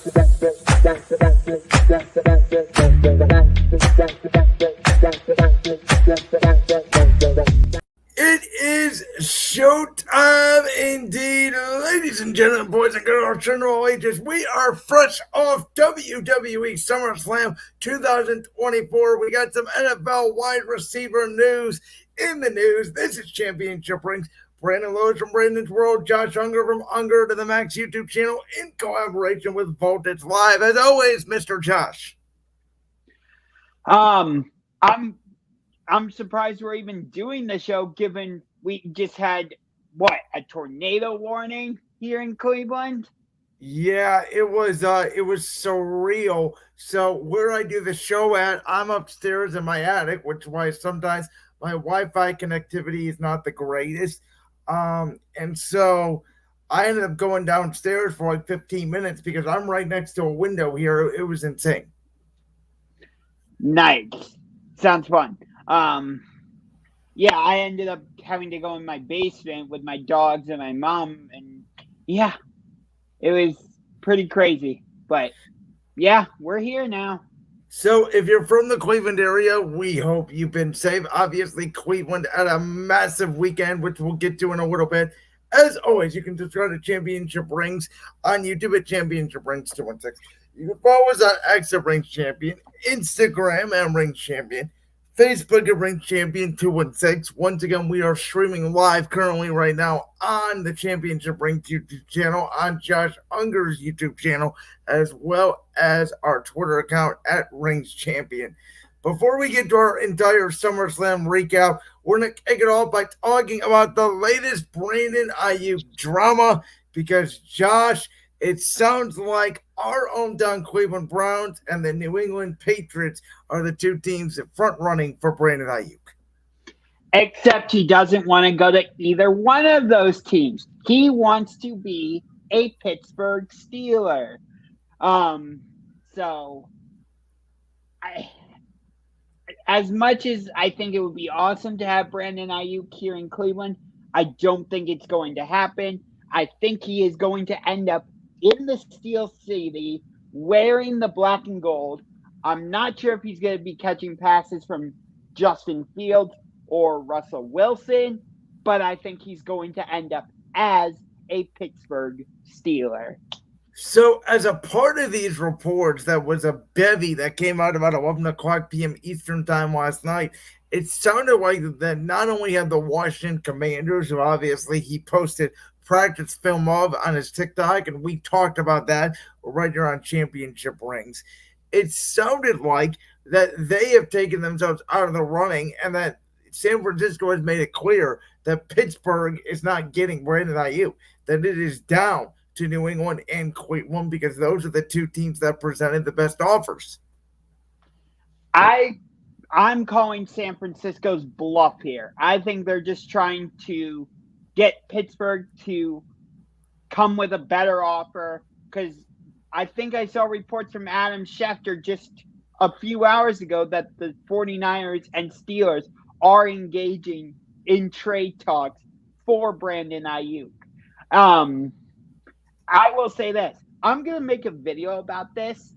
It is showtime indeed, ladies and gentlemen, boys and girls, general ages. We are fresh off WWE SummerSlam 2024. We got some NFL wide receiver news in the news. This is Championship Rings. Brandon Lewis from Brandon's World, Josh Ungar from Ungar to the Max YouTube channel in collaboration with Voltage Live. As always, Mr. Josh. I'm surprised we're even doing the show, given we just had a tornado warning here in Cleveland. Yeah, it was surreal. So where I do the show at, I'm upstairs in my attic, which is why sometimes my Wi-Fi connectivity is not the greatest. And so I ended up going downstairs for like 15 minutes because I'm right next to a window here. It was insane. Nice. Sounds fun. Yeah, I ended up having to go in my basement with my dogs and my mom, and yeah, it was pretty crazy. But yeah, we're here now. So if you're from the Cleveland area, we hope you've been safe. Obviously, Cleveland had a massive weekend, which we'll get to in a little bit. As always, you can subscribe to Championship Rings on YouTube at Championship Rings 216. You can follow us on X at Rings Champion, Instagram at Rings Champion, Facebook at Rings Champion 216. Once again, we are streaming live currently right now on the Championship Rings YouTube channel, on Josh Ungar's YouTube channel, as well as our Twitter account at Rings Champion. Before we get to our entire SummerSlam recap, we're going to kick it off by talking about the latest Brandon Aiyuk drama, because Josh, it sounds like our hometown Cleveland Browns and the New England Patriots are the two teams front running for Brandon Aiyuk. Except he doesn't want to go to either one of those teams. He wants to be a Pittsburgh Steeler. As much as I think it would be awesome to have Brandon Aiyuk here in Cleveland, I don't think it's going to happen. I think he is going to end up in the Steel City wearing the black and gold. I'm not sure if he's going to be catching passes from Justin Fields or Russell Wilson, but I think he's going to end up as a Pittsburgh Steeler. So as a part of these reports, that was a bevy that came out about 11 o'clock p.m. Eastern time last night. It sounded like that not only had the Washington Commanders, who obviously he posted practice film of on his TikTok, and we talked about that right here on Championship Rings. It sounded like that they have taken themselves out of the running, and that San Francisco has made it clear that Pittsburgh is not getting Brandon Aiyuk, that it is down to New England and Cleveland, because those are the two teams that presented the best offers. I'm calling San Francisco's bluff here. I think they're just trying to get Pittsburgh to come with a better offer, because I think I saw reports from Adam Schefter just a few hours ago that the 49ers and Steelers are engaging in trade talks for Brandon Aiyuk. I will say this. I'm going to make a video about this,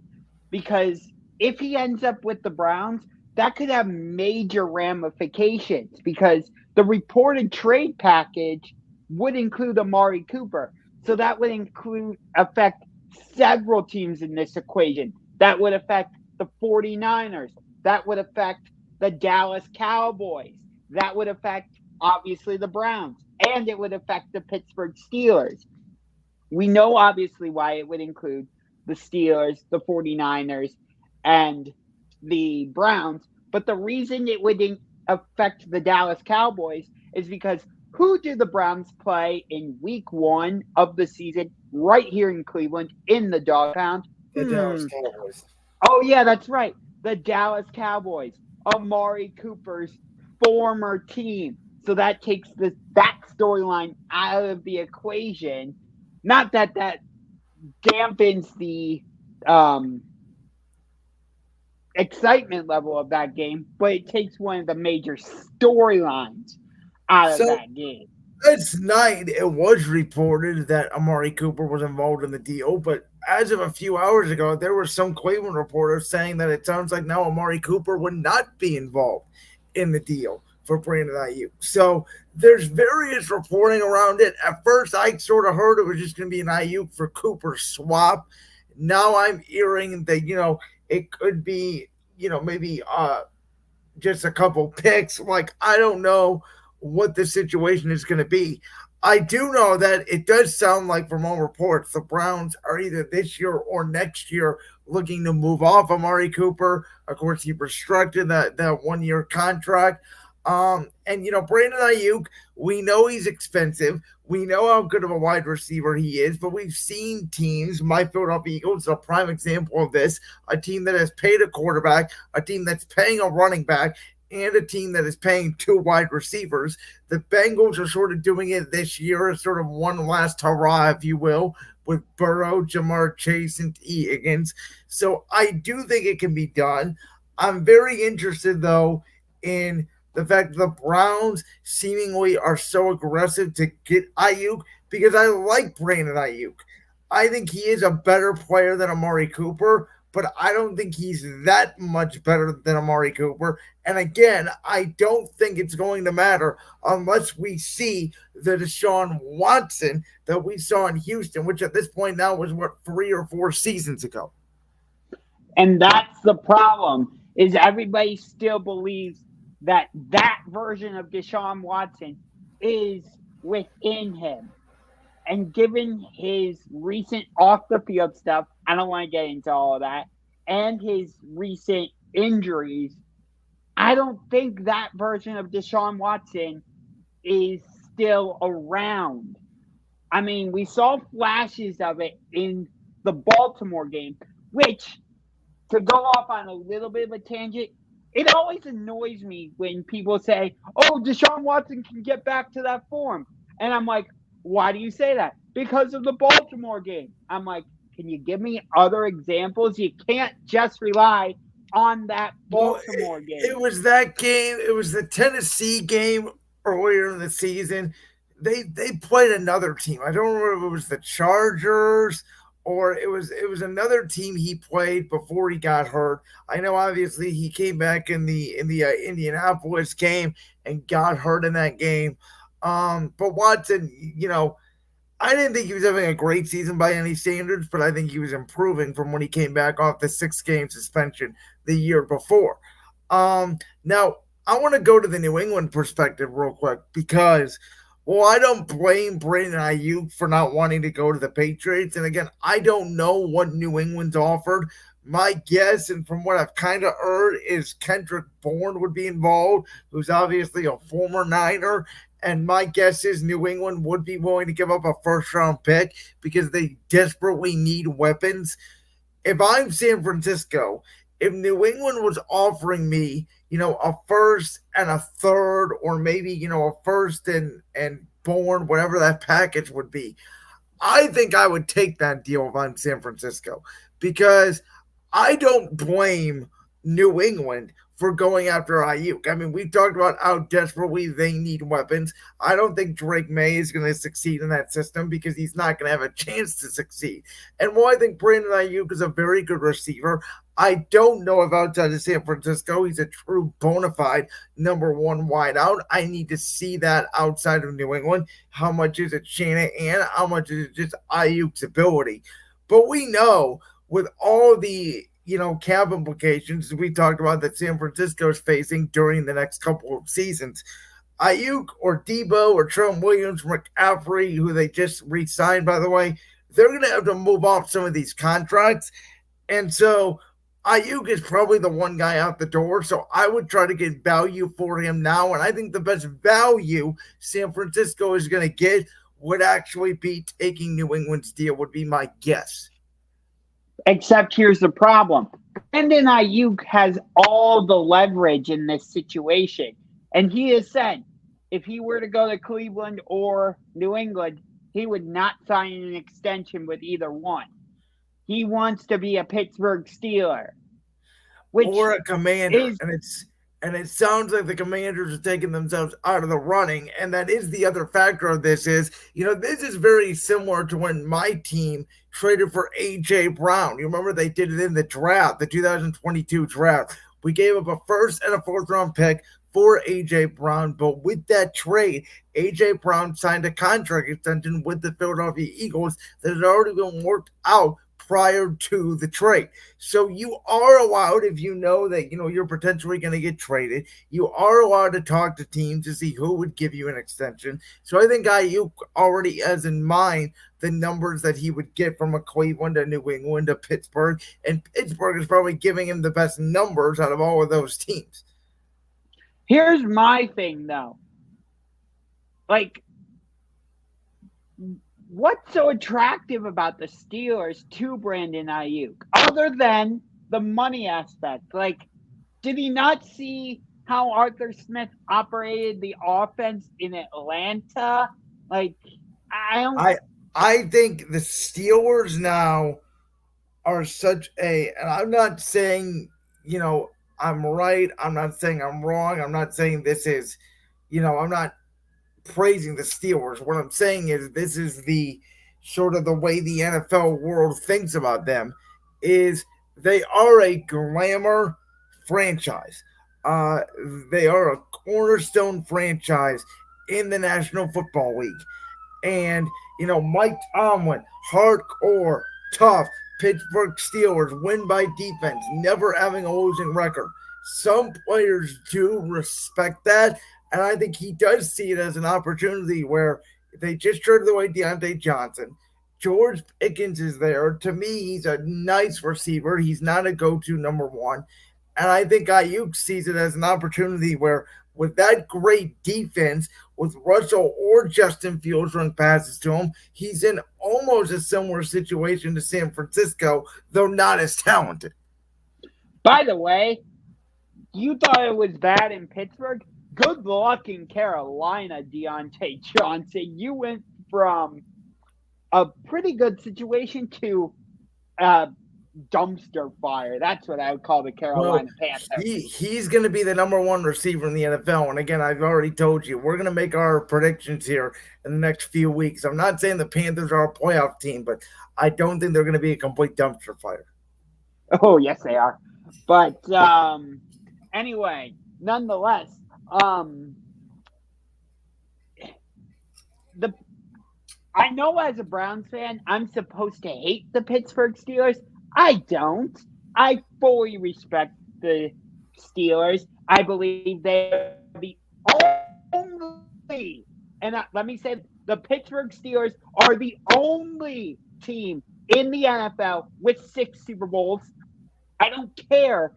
because if he ends up with the Browns, that could have major ramifications, because the reported trade package would include Amari Cooper. So that would affect several teams in this equation. That would affect the 49ers. That would affect the Dallas Cowboys. That would affect, obviously, the Browns. And it would affect the Pittsburgh Steelers. We know, obviously, why it would include the Steelers, the 49ers, and the Browns. But the reason it would affect the Dallas Cowboys is because who do the Browns play in week 1 of the season right here in Cleveland in the Dog Pound? The Dallas Cowboys. Oh, yeah, that's right. The Dallas Cowboys, Amari Cooper's former team. So that takes that storyline out of the equation. Not that dampens the excitement level of that game, but it takes one of the major storylines out of that game. Last night, it was reported that Amari Cooper was involved in the deal, but as of a few hours ago, there were some Cleveland reporters saying that it sounds like now Amari Cooper would not be involved in the deal for Brandon Aiyuk. So there's various reporting around it. At first, I sort of heard it was just going to be an Aiyuk for Cooper swap. Now I'm hearing that it could be maybe just a couple picks. Like, I don't know what the situation is going to be. I do know that it does sound like, from all reports, the Browns are either this year or next year looking to move off Amari Cooper. Of course, he restructured that 1 year contract. And Brandon Aiyuk, we know he's expensive. We know how good of a wide receiver he is, but we've seen teams, my Philadelphia Eagles, a prime example of this, a team that has paid a quarterback, a team that's paying a running back, and a team that is paying two wide receivers. The Bengals are sort of doing it this year as sort of one last hurrah, if you will, with Burrow, Jamar Chase, and T. Higgins. So I do think it can be done. I'm very interested, though, in the fact that the Browns seemingly are so aggressive to get Aiyuk, because I like Brandon Aiyuk. I think he is a better player than Amari Cooper, but I don't think he's that much better than Amari Cooper. And again, I don't think it's going to matter unless we see the Deshaun Watson that we saw in Houston, which at this point now was, what, 3 or 4 seasons ago. And that's the problem, is everybody still believes that version of Deshaun Watson is within him. And given his recent off the field stuff, I don't want to get into all of that, and his recent injuries, I don't think that version of Deshaun Watson is still around. I mean, we saw flashes of it in the Baltimore game, which, to go off on a little bit of a tangent, it always annoys me when people say, oh, Deshaun Watson can get back to that form. And I'm like, why do you say that? Because of the Baltimore game. I'm like, can you give me other examples? You can't just rely on that Baltimore game. It was that game. It was the Tennessee game earlier in the season. They played another team. I don't remember if it was the Chargers or it was another team he played before he got hurt. I know obviously he came back in the Indianapolis game and got hurt in that game. But Watson, I didn't think he was having a great season by any standards, but I think he was improving from when he came back off the 6-game suspension the year before. Now I want to go to the New England perspective real quick because, well, I don't blame Brandon Aiyuk for not wanting to go to the Patriots. And again, I don't know what New England's offered. My guess, and from what I've kind of heard, is Kendrick Bourne would be involved, who's obviously a former Niner. And my guess is New England would be willing to give up a first-round pick because they desperately need weapons. If I'm San Francisco, if New England was offering me, a first and a third, or maybe, a first and Bourne, whatever that package would be, I think I would take that deal if I'm San Francisco, because I don't blame New England for going after Aiyuk. I mean, we've talked about how desperately they need weapons. I don't think Drake May is going to succeed in that system because he's not going to have a chance to succeed. And while I think Brandon Aiyuk is a very good receiver, I don't know if outside of San Francisco he's a true bona fide number one wideout. I need to see that outside of New England. How much is it Shanahan? How much is it just Aiyuk's ability? But we know with all the cap implications we talked about that San Francisco is facing during the next couple of seasons, Aiyuk or Debo or Trent Williams, McCaffrey, who they just re-signed, by the way, they're going to have to move off some of these contracts. And so Aiyuk is probably the one guy out the door. So I would try to get value for him now. And I think the best value San Francisco is going to get would actually be taking New England's deal, would be my guess. Except here's the problem. Brandon Aiyuk has all the leverage in this situation. And he has said if he were to go to Cleveland or New England, he would not sign an extension with either one. He wants to be a Pittsburgh Steeler. Or a Commander. And And it sounds like the Commanders are taking themselves out of the running. And that is the other factor of this is, this is very similar to when my team traded for A.J. Brown. You remember they did it in the draft, the 2022 draft. We gave up a first and a fourth round pick for A.J. Brown. But with that trade, A.J. Brown signed a contract extension with the Philadelphia Eagles that had already been worked out prior to the trade. So you are allowed, if you know that you're potentially going to get traded, you are allowed to talk to teams to see who would give you an extension. So I think Aiyuk already has in mind the numbers that he would get from a Cleveland, a New England, a Pittsburgh, and Pittsburgh is probably giving him the best numbers out of all of those teams. Here's my thing, though. Like, what's so attractive about the Steelers to Brandon Aiyuk, other than the money aspect? Like, did he not see how Arthur Smith operated the offense in Atlanta? Like, I think the Steelers now are such and I'm not saying, I'm right. I'm not saying I'm wrong. I'm not saying this is, I'm not praising the Steelers. What I'm saying is this is the sort of the way the NFL world thinks about them is they are a glamour franchise. Uh, they are a cornerstone franchise in the National Football League. And, Mike Tomlin, hardcore, tough, Pittsburgh Steelers win by defense, never having a losing record. Some players do respect that, and I think he does see it as an opportunity where they just traded away Deontay Johnson. George Pickens is there. To me, he's a nice receiver. He's not a go-to number one. And I think Aiyuk sees it as an opportunity where with that great defense, with Russell or Justin Fields running passes to him, he's in almost a similar situation to San Francisco, though not as talented. By the way, you thought it was bad in Pittsburgh? Good luck in Carolina, Deontay Johnson. You went from a pretty good situation to dumpster fire. That's what I would call the Carolina Panthers. He's going to be the number one receiver in the NFL. And again, I've already told you, we're going to make our predictions here in the next few weeks. I'm not saying the Panthers are a playoff team, but I don't think they're going to be a complete dumpster fire. Oh, yes, they are. But anyway, nonetheless, I know as a Browns fan, I'm supposed to hate the Pittsburgh Steelers. I don't. I fully respect the Steelers. I believe they're the only, and let me say, the Pittsburgh Steelers are the only team in the NFL with 6 Super Bowls. I don't care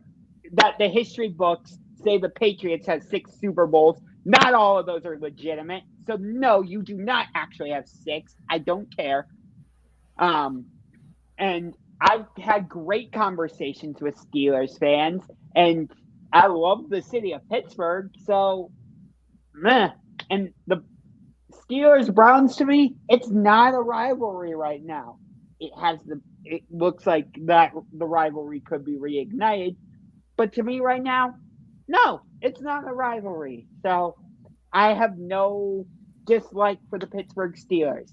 that the history books say the Patriots have 6 Super Bowls. Not all of those are legitimate. So, no, you do not actually have 6. I don't care. And I've had great conversations with Steelers fans, and I love the city of Pittsburgh. So, meh. And the Steelers Browns, to me, it's not a rivalry right now. It looks like that the rivalry could be reignited, but to me right now, no, it's not a rivalry. So I have no dislike for the Pittsburgh Steelers.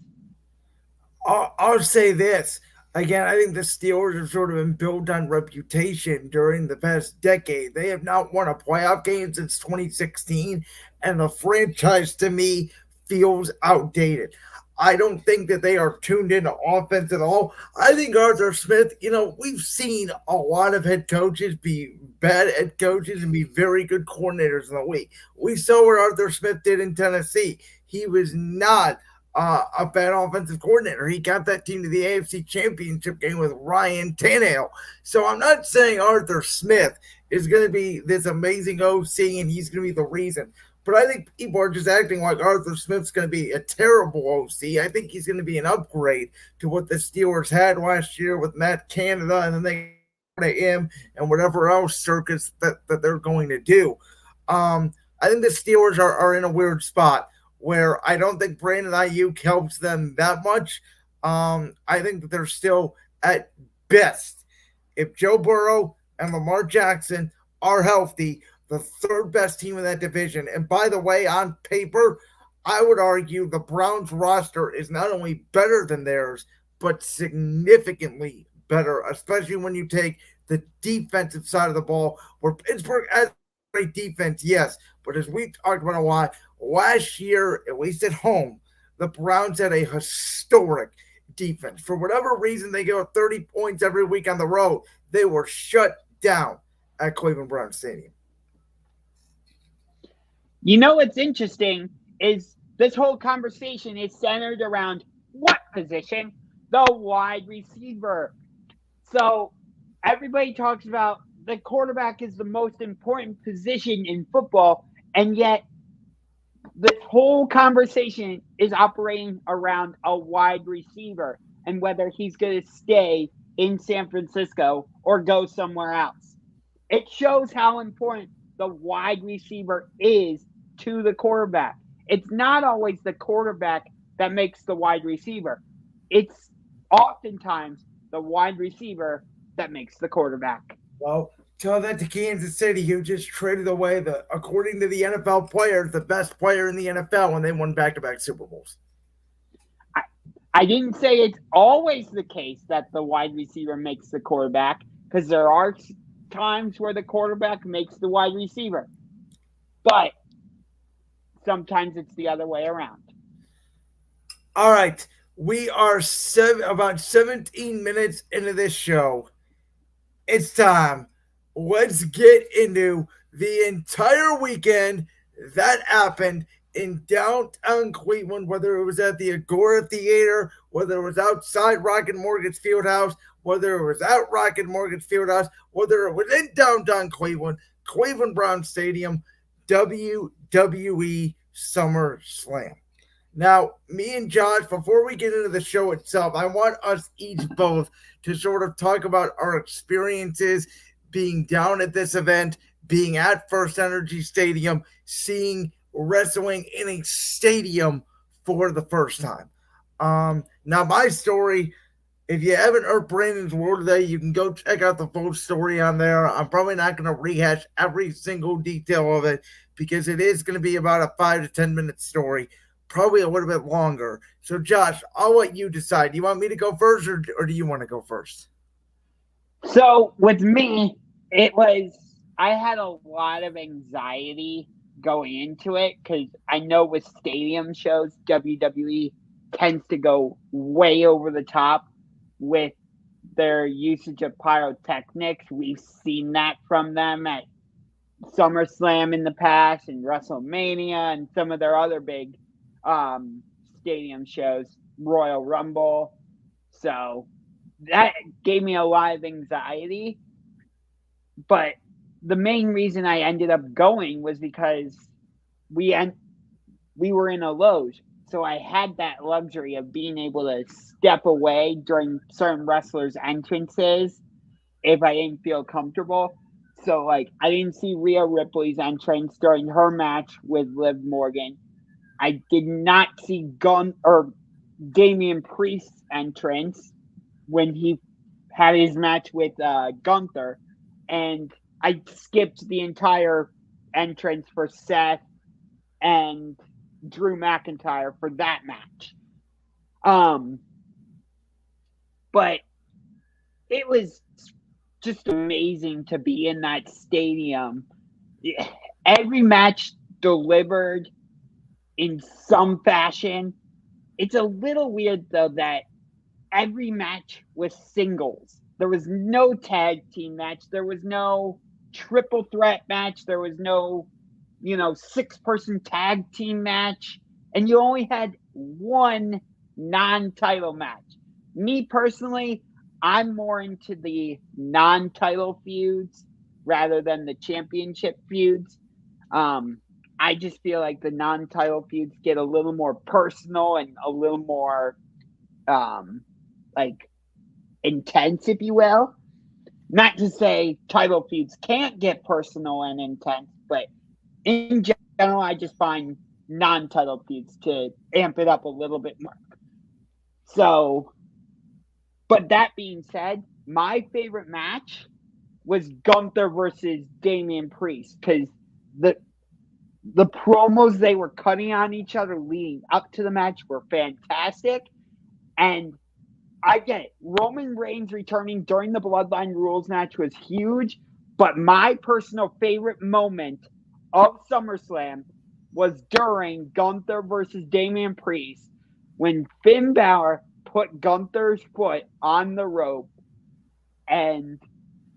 I'll say this. Again, I think the Steelers have sort of been built on reputation during the past decade. They have not won a playoff game since 2016, and the franchise to me feels outdated. I don't think that they are tuned into offense at all. I think Arthur Smith, we've seen a lot of head coaches be bad head coaches and be very good coordinators in the league. We saw what Arthur Smith did in Tennessee. He was not a bad offensive coordinator. He got that team to the AFC Championship game with Ryan Tannehill. So I'm not saying Arthur Smith is going to be this amazing OC and he's going to be the reason. But I think people are just acting like Arthur Smith's going to be a terrible OC. I think he's going to be an upgrade to what the Steelers had last year with Matt Canada, and then they go to him and whatever else circus that they're going to do. I think the Steelers are in a weird spot where I don't think Brandon Aiyuk helps them that much. I think that they're still at best. If Joe Burrow and Lamar Jackson are healthy, the third best team in that division. And by the way, on paper, I would argue the Browns roster is not only better than theirs, but significantly better, especially when you take the defensive side of the ball, where Pittsburgh has great defense, yes. But as we talked about a lot, last year, at least at home, the Browns had a historic defense. For whatever reason, they give up 30 points every week on the road. They were shut down at Cleveland Browns Stadium. You know what's interesting is this whole conversation is centered around what position? The wide receiver. So everybody talks about the quarterback is the most important position in football, and yet this whole conversation is operating around a wide receiver and whether he's going to stay in San Francisco or go somewhere else. It shows how important the wide receiver is to the quarterback. It's not always the quarterback that makes the wide receiver. It's oftentimes the wide receiver that makes the quarterback. Well, tell that to Kansas City, who just traded away according to the NFL players, the best player in the NFL when they won back-to-back Super Bowls. I didn't say it's always the case that the wide receiver makes the quarterback, because there are times where the quarterback makes the wide receiver. But sometimes it's the other way around. All right. We are about 17 minutes into this show. It's time. Let's get into the entire weekend that happened in downtown Cleveland, whether it was at the Agora Theater, whether it was outside Rocket Mortgage Fieldhouse, whether it was at Rocket Mortgage Fieldhouse, whether it was in downtown Cleveland, Cleveland Browns Stadium, WWE SummerSlam. Now, me and Josh, before we get into the show itself, I want us each both to sort of talk about our experiences being down at this event, being at First Energy Stadium, seeing wrestling in a stadium for the first time. Now, my story, if you haven't heard Brandon's World today, you can go check out the full story on there. I'm probably not going to rehash every single detail of it because it is going to be about a 5 to 10 minute story, probably a little bit longer. So, Josh, I'll let you decide. Do you want me to go first or do you want to go first? So, with me, I had a lot of anxiety going into it because I know with stadium shows, WWE tends to go way over the top with their usage of pyrotechnics. We've seen that from them at SummerSlam in the past and WrestleMania and some of their other big stadium shows, Royal Rumble. So that gave me a lot of anxiety. But the main reason I ended up going was because we were in a Lowe's. So I had that luxury of being able to step away during certain wrestlers' entrances if I didn't feel comfortable. So, I didn't see Rhea Ripley's entrance during her match with Liv Morgan. I did not see Damian Priest's entrance when he had his match with Gunther. And I skipped the entire entrance for Seth and Drew McIntyre for that match. But it was just amazing to be in that stadium. Every match delivered in some fashion. It's a little weird, though, that every match was singles. There was no tag team match. There was no triple threat match. There was no, 6-person tag team match. And you only had one non-title match. Me personally, I'm more into the non-title feuds rather than the championship feuds. I just feel like the non-title feuds get a little more personal and a little more intense, if you will. Not to say title feuds can't get personal and intense, but in general, I just find non-title feuds to amp it up a little bit more. So, but that being said, my favorite match was Gunther versus Damian Priest, because the the promos they were cutting on each other leading up to the match were fantastic. And I get it. Roman Reigns returning during the Bloodline Rules match was huge, but my personal favorite moment of SummerSlam was during Gunther versus Damian Priest when Finn Balor put Gunther's foot on the rope and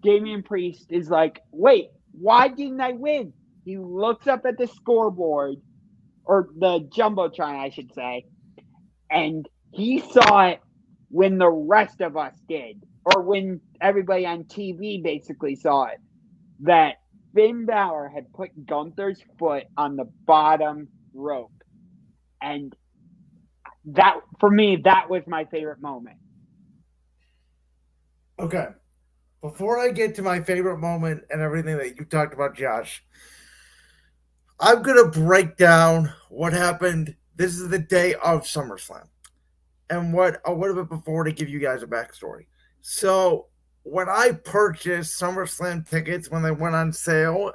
Damian Priest is like, wait, why didn't I win? He looks up at the scoreboard, or the Jumbotron, I should say, and he saw it when the rest of us did, or when everybody on TV basically saw it, that Finn Balor had put Gunther's foot on the bottom rope. And that, for me, that was my favorite moment. Okay. Before I get to my favorite moment and everything that you talked about, Josh, I'm going to break down what happened. This is the day of SummerSlam and what a little bit before to give you guys a backstory. So, when I purchased SummerSlam tickets when they went on sale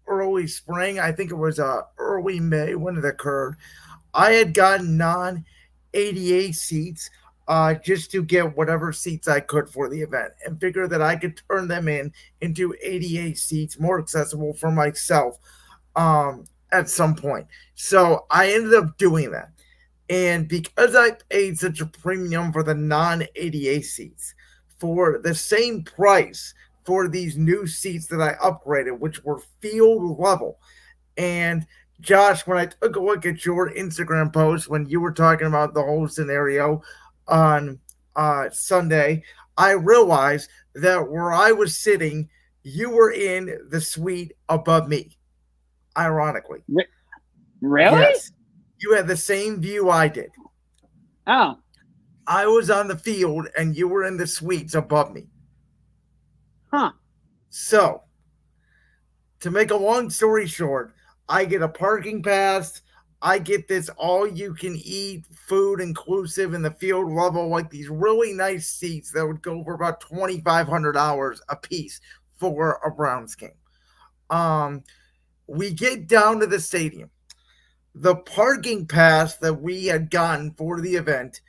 early spring, I think it was early May when it occurred, I had gotten non ADA seats just to get whatever seats I could for the event and figure that I could turn them into ADA seats more accessible for myself at some point. So I ended up doing that. And because I paid such a premium for the non ADA seats, for the same price for these new seats that I upgraded, which were field level. And Josh, when I took a look at your Instagram post when you were talking about the whole scenario on Sunday, I realized that where I was sitting, you were in the suite above me, ironically. Really? Yes. You had the same view I did. Oh. I was on the field and you were in the suites above me. Huh. So, to make a long story short, I get a parking pass. I get this all you can eat food inclusive in the field level, like these really nice seats that would go for about $2,500 a piece for a Browns game. We get down to the stadium. The parking pass that we had gotten for the event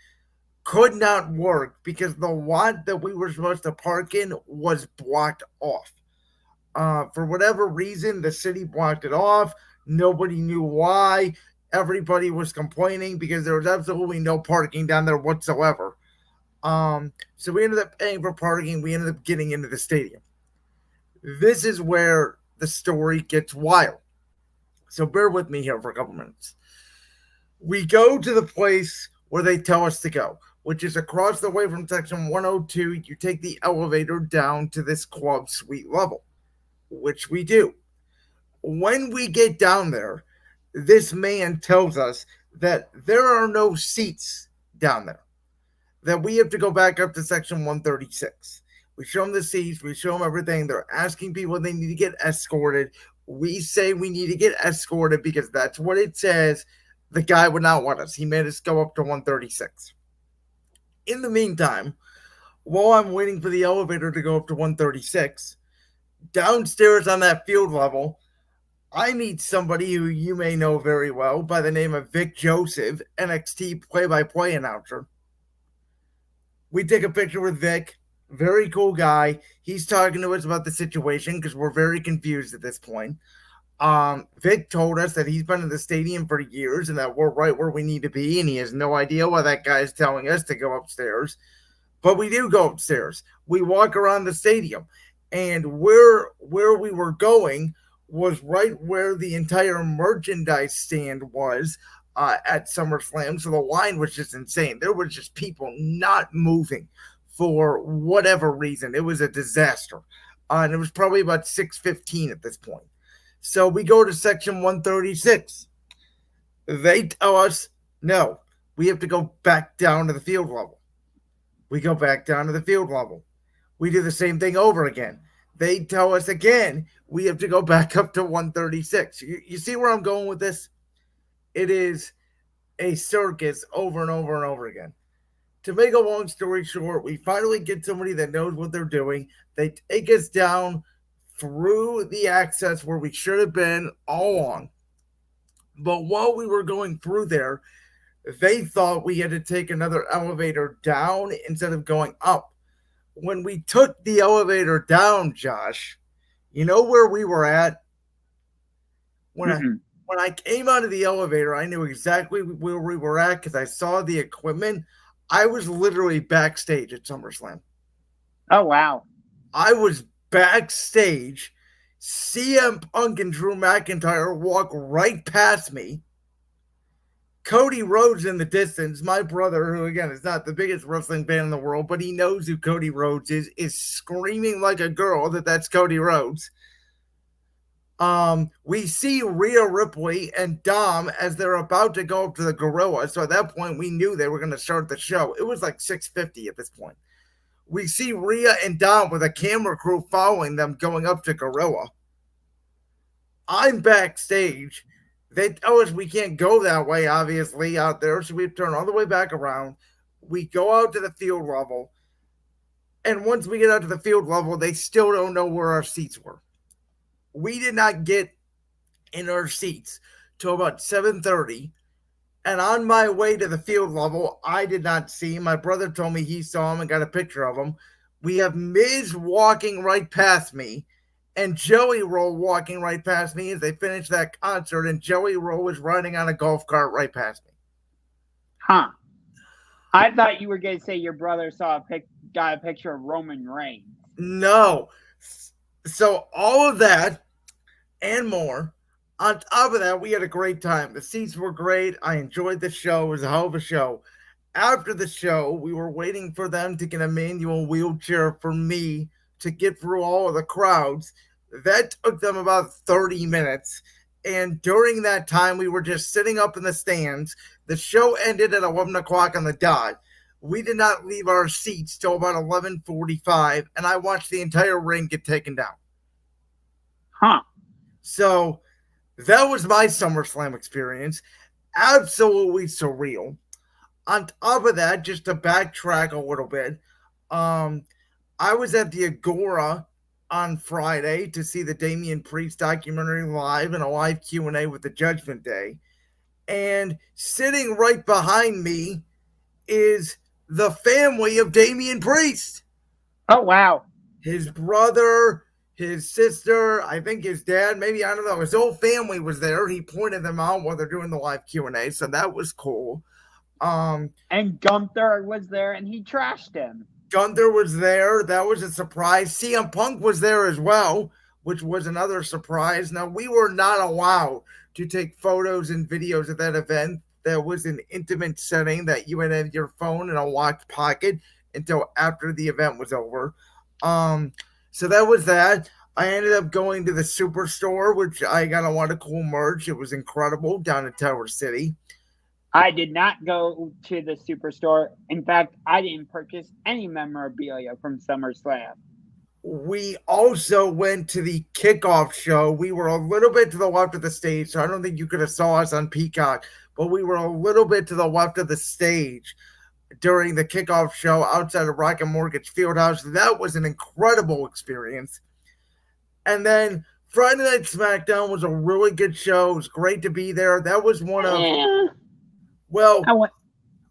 could not work because the lot that we were supposed to park in was blocked off. For whatever reason, the city blocked it off. Nobody knew why. Everybody was complaining because there was absolutely no parking down there whatsoever. So we ended up paying for parking. We ended up getting into the stadium. This is where the story gets wild. So bear with me here for a couple minutes. We go to the place where they tell us to go, which is across the way from section 102. You take the elevator down to this club suite level, which we do. When we get down there, this man tells us that there are no seats down there, that we have to go back up to section 136. We show them the seats, we show them everything. They're asking people if they need to get escorted. We say we need to get escorted because that's what it says. The guy would not want us. He made us go up to 136. In the meantime, while I'm waiting for the elevator to go up to 136, downstairs on that field level, I meet somebody who you may know very well by the name of Vic Joseph, NXT play-by-play announcer. We take a picture with Vic. Very cool guy. He's talking to us about the situation because we're very confused at this point. Vic told us that he's been in the stadium for years and that we're right where we need to be, and he has no idea why that guy is telling us to go upstairs. But we do go upstairs. We walk around the stadium, and where we were going was right where the entire merchandise stand was at SummerSlam. So the line was just insane. There was just people not moving for whatever reason. It was a disaster. And it was probably about 6:15 at this point. So we go to section 136. They tell us, no, we have to go back down to the field level. We go back down to the field level. We do the same thing over again. They tell us again, we have to go back up to 136. You see where I'm going with this? It is a circus over and over and over again. To make a long story short, we finally get somebody that knows what they're doing. They take us down through the access where we should have been all along. But while we were going through there, they thought we had to take another elevator down instead of going up. When we took the elevator down, Josh, you know where we were at? When I Mm-mm. when I came out of the elevator, I knew exactly where we were at because I saw the equipment. I was literally backstage at SummerSlam. Oh, wow. I was backstage. CM Punk and Drew McIntyre walk right past me. Cody Rhodes in the distance, my brother, who again is not the biggest wrestling fan in the world, but he knows who Cody Rhodes is screaming like a girl that that's Cody Rhodes. We see Rhea Ripley and Dom as they're about to go up to the gorilla. So at that point, we knew they were going to start the show. It was like 6:50 at this point. We see Rhea and Dom with a camera crew following them going up to gorilla. I'm backstage. They tell us we can't go that way, obviously, out there. So we turn all the way back around. We go out to the field level. And once we get out to the field level, they still don't know where our seats were. We did not get in our seats till about 7:30. And on my way to the field level, I did not see him. My brother told me he saw him and got a picture of him. We have Miz walking right past me and Joey Roll walking right past me as they finished that concert, and Joey Roll was riding on a golf cart right past me. Huh. I thought you were going to say your brother got a picture of Roman Reigns. No. So all of that and more. On top of that, we had a great time. The seats were great. I enjoyed the show. It was a hell of a show. After the show, we were waiting for them to get a manual wheelchair for me to get through all of the crowds. That took them about 30 minutes. And during that time, we were just sitting up in the stands. The show ended at 11 o'clock on the dot. We did not leave our seats till about 11:45, and I watched the entire ring get taken down. Huh. So that was my SummerSlam experience. Absolutely surreal. On top of that, just to backtrack a little bit, I was at the Agora on Friday to see the Damian Priest documentary live and a live Q&A with the Judgment Day. And sitting right behind me is the family of Damian Priest. Oh, wow. His brother, his sister, I think his dad, maybe, I don't know. His whole family was there. He pointed them out while they're doing the live Q&A, so that was cool. And Gunther was there, and he trashed him. Gunther was there. That was a surprise. CM Punk was there as well, which was another surprise. Now, we were not allowed to take photos and videos at that event. That was an intimate setting that you would have your phone in a locked pocket until after the event was over. So that was that. I ended up going to the Superstore, which I got a lot of cool merch. It was incredible down in Tower City. I did not go to the Superstore. In fact, I didn't purchase any memorabilia from SummerSlam. We also went to the kickoff show. We were a little bit to the left of the stage, so I don't think you could have saw us on Peacock, but we were a little bit to the left of the stage during the kickoff show outside of Rocket Mortgage Fieldhouse. That was an incredible experience. And then Friday Night SmackDown was a really good show. It was great to be there. That was one of, well,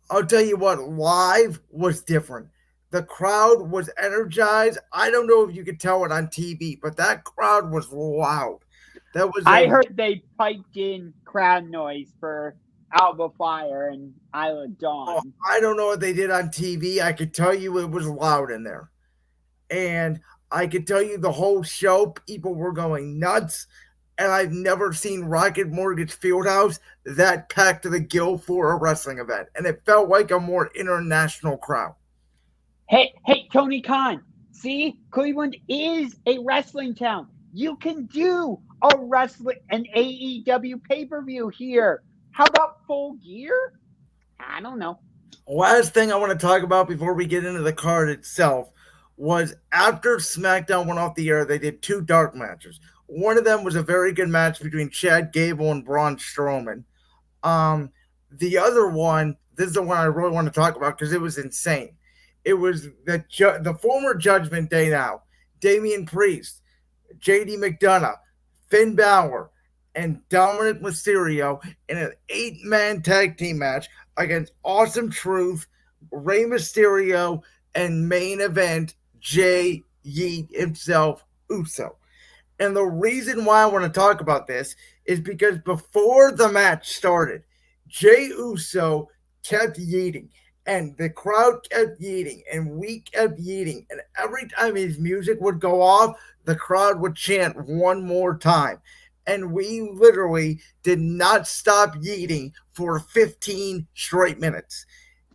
I'll tell you what, live was different. The crowd was energized. I don't know if you could tell it on TV, but that crowd was loud. That was. I heard they piped in crowd noise for Alba Fire and Isla Dawn. I don't know what they did on TV. I could tell you it was loud in there. And I could tell you the whole show, people were going nuts. And I've never seen Rocket Mortgage Fieldhouse that packed to the gill for a wrestling event. And it felt like a more international crowd. Hey, Tony Khan. See, Cleveland is a wrestling town. You can do an AEW pay-per-view here. How about Full Gear? I don't know. Last thing I want to talk about before we get into the card itself was after SmackDown went off the air, they did two dark matches. One of them was a very good match between Chad Gable and Braun Strowman. The other one, this is the one I really want to talk about because it was insane. It was the former Judgment Day now, Damian Priest, JD McDonough, Finn Balor, and Dominic Mysterio in an 8-man tag team match against Awesome Truth, Rey Mysterio, and main event Jay Yeet himself, Uso. And the reason why I want to talk about this is because before the match started, Jay Uso kept yeeting, and the crowd kept yeeting, and we kept yeeting. And every time his music would go off, the crowd would chant one more time. And we literally did not stop yeeting for 15 straight minutes.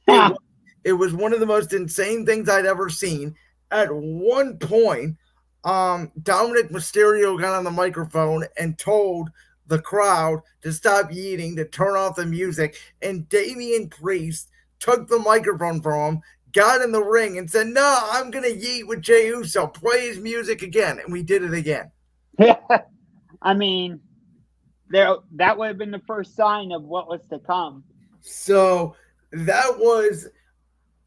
It was, it was one of the most insane things I'd ever seen. At one point, Dominic Mysterio got on the microphone and told the crowd to stop yeeting, to turn off the music, and Damian Priest took the microphone from him, got in the ring, and said, "No, I'm gonna yeet with Jey Uso. Play his music again," and we did it again. I mean, that would have been the first sign of what was to come. So that was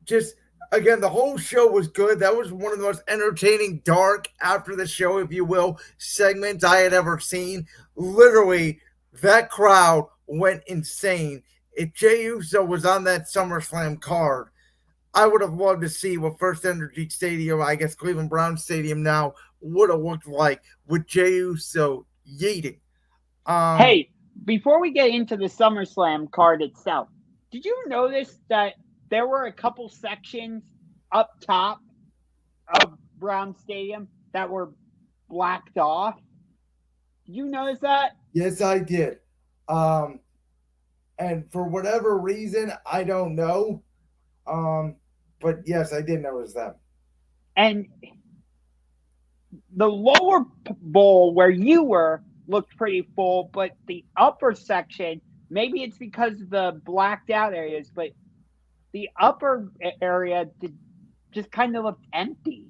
just, again, the whole show was good. That was one of the most entertaining, dark, after the show, if you will, segments I had ever seen. Literally, that crowd went insane. If Jey Uso was on that SummerSlam card, I would have loved to see what First Energy Stadium, I guess Cleveland Browns Stadium now, would have looked like with Jey Uso yeeting. Hey, before we get into the SummerSlam card itself, did you notice that there were a couple sections up top of Brown Stadium that were blacked off? Did you notice that? Yes, I did. And for whatever reason, I don't know. But yes, I did notice that. And the lower bowl where you were looked pretty full, but the upper section, maybe it's because of the blacked out areas, but the upper area just kind of looked empty.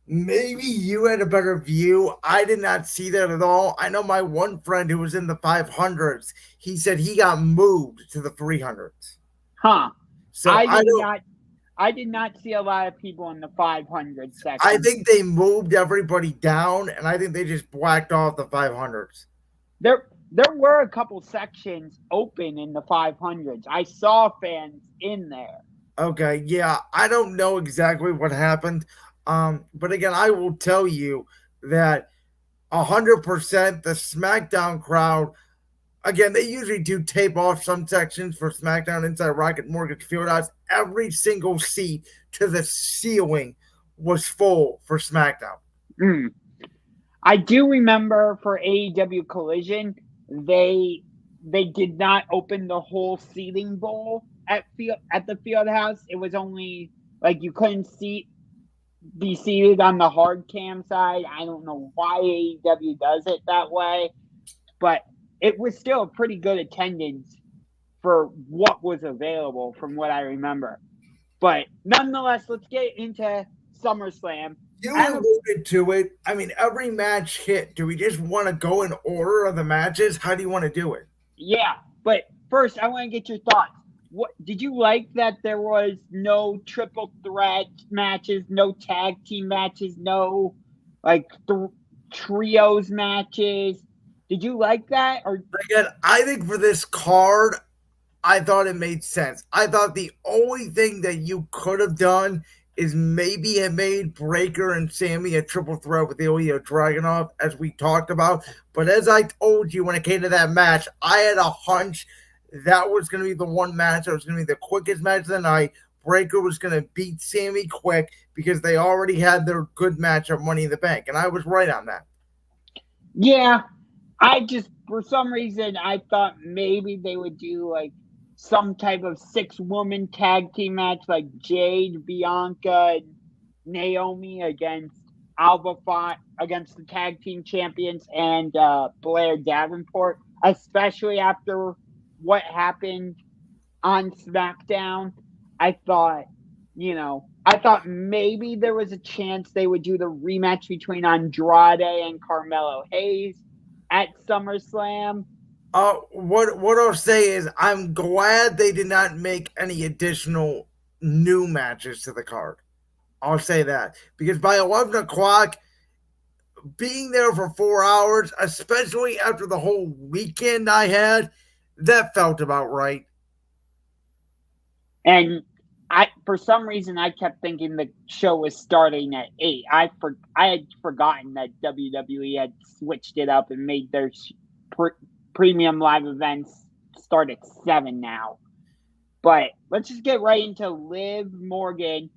Maybe you had a better view. I did not see that at all. I know my one friend who was in the 500s, he said he got moved to the 300s. Huh. So I did not see a lot of people in the 500 section. I think they moved everybody down, and I think they just blacked off the 500s. There were a couple sections open in the 500s. I saw fans in there. Okay, yeah, I don't know exactly what happened. But again, I will tell you that 100% the SmackDown crowd, again, they usually do tape off some sections for SmackDown inside Rocket Mortgage Fieldhouse. Every single seat to the ceiling was full for SmackDown. I do remember for AEW Collision, they did not open the whole seating bowl at the Fieldhouse. It was only like you couldn't be seated on the hard cam side. I don't know why AEW does it that way, but it was still a pretty good attendance for what was available from what I remember. But nonetheless, let's get into SummerSlam. You alluded to it. I mean, every match hit. Do we just want to go in order of the matches? How do you want to do it? Yeah, but first, I want to get your thoughts. What did you like that there was no triple threat matches, no tag team matches, no like trios matches? Did you like that? Or again, I think for this card, I thought it made sense. I thought the only thing that you could have done is maybe have made Breaker and Sammy a triple threat with Ilya Dragunov, as we talked about. But as I told you when it came to that match, I had a hunch that was going to be the one match that was going to be the quickest match of the night. Breaker was going to beat Sammy quick because they already had their good match at Money in the Bank. And I was right on that. Yeah. For some reason, I thought maybe they would do like some type of 6-woman tag team match like Jade, Bianca, and Naomi against Alba Font against the tag team champions and Blair Davenport, especially after what happened on SmackDown. I thought maybe there was a chance they would do the rematch between Andrade and Carmelo Hayes at SummerSlam. What I'll say is I'm glad they did not make any additional new matches to the card. I'll say that because by 11 o'clock, being there for 4 hours, especially after the whole weekend I had, that felt about right. And for some reason, I kept thinking the show was starting at 8. I had forgotten that WWE had switched it up and made their premium live events start at 7 now. But let's just get right into Liv Morgan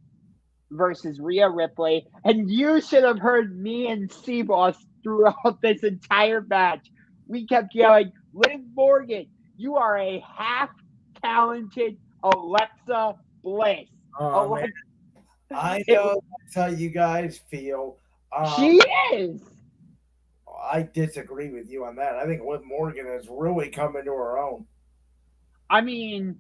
versus Rhea Ripley. And you should have heard me and Seaboss throughout this entire match. We kept yelling, Liv Morgan, you are a half-talented Alexa Bliss. Man. I know that's how you guys feel. She is. I disagree with you on that. I think Liv Morgan has really come into her own. I mean,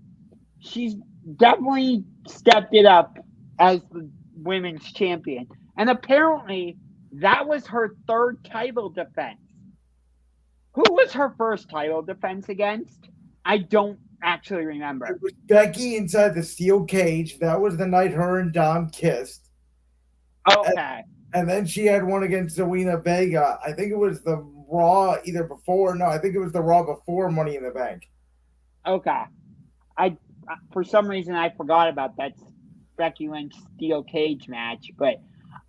she's definitely stepped it up as the women's champion. And apparently, that was her third title defense. Who was her first title defense against? I don't actually remember. It was Becky inside the steel cage. That was the night her and Dom kissed. Okay. And then she had one against Zelina Vega. I think it was the Raw either before. No, I think it was the Raw before Money in the Bank. Okay. For some reason, I forgot about that Becky Lynch steel cage match. But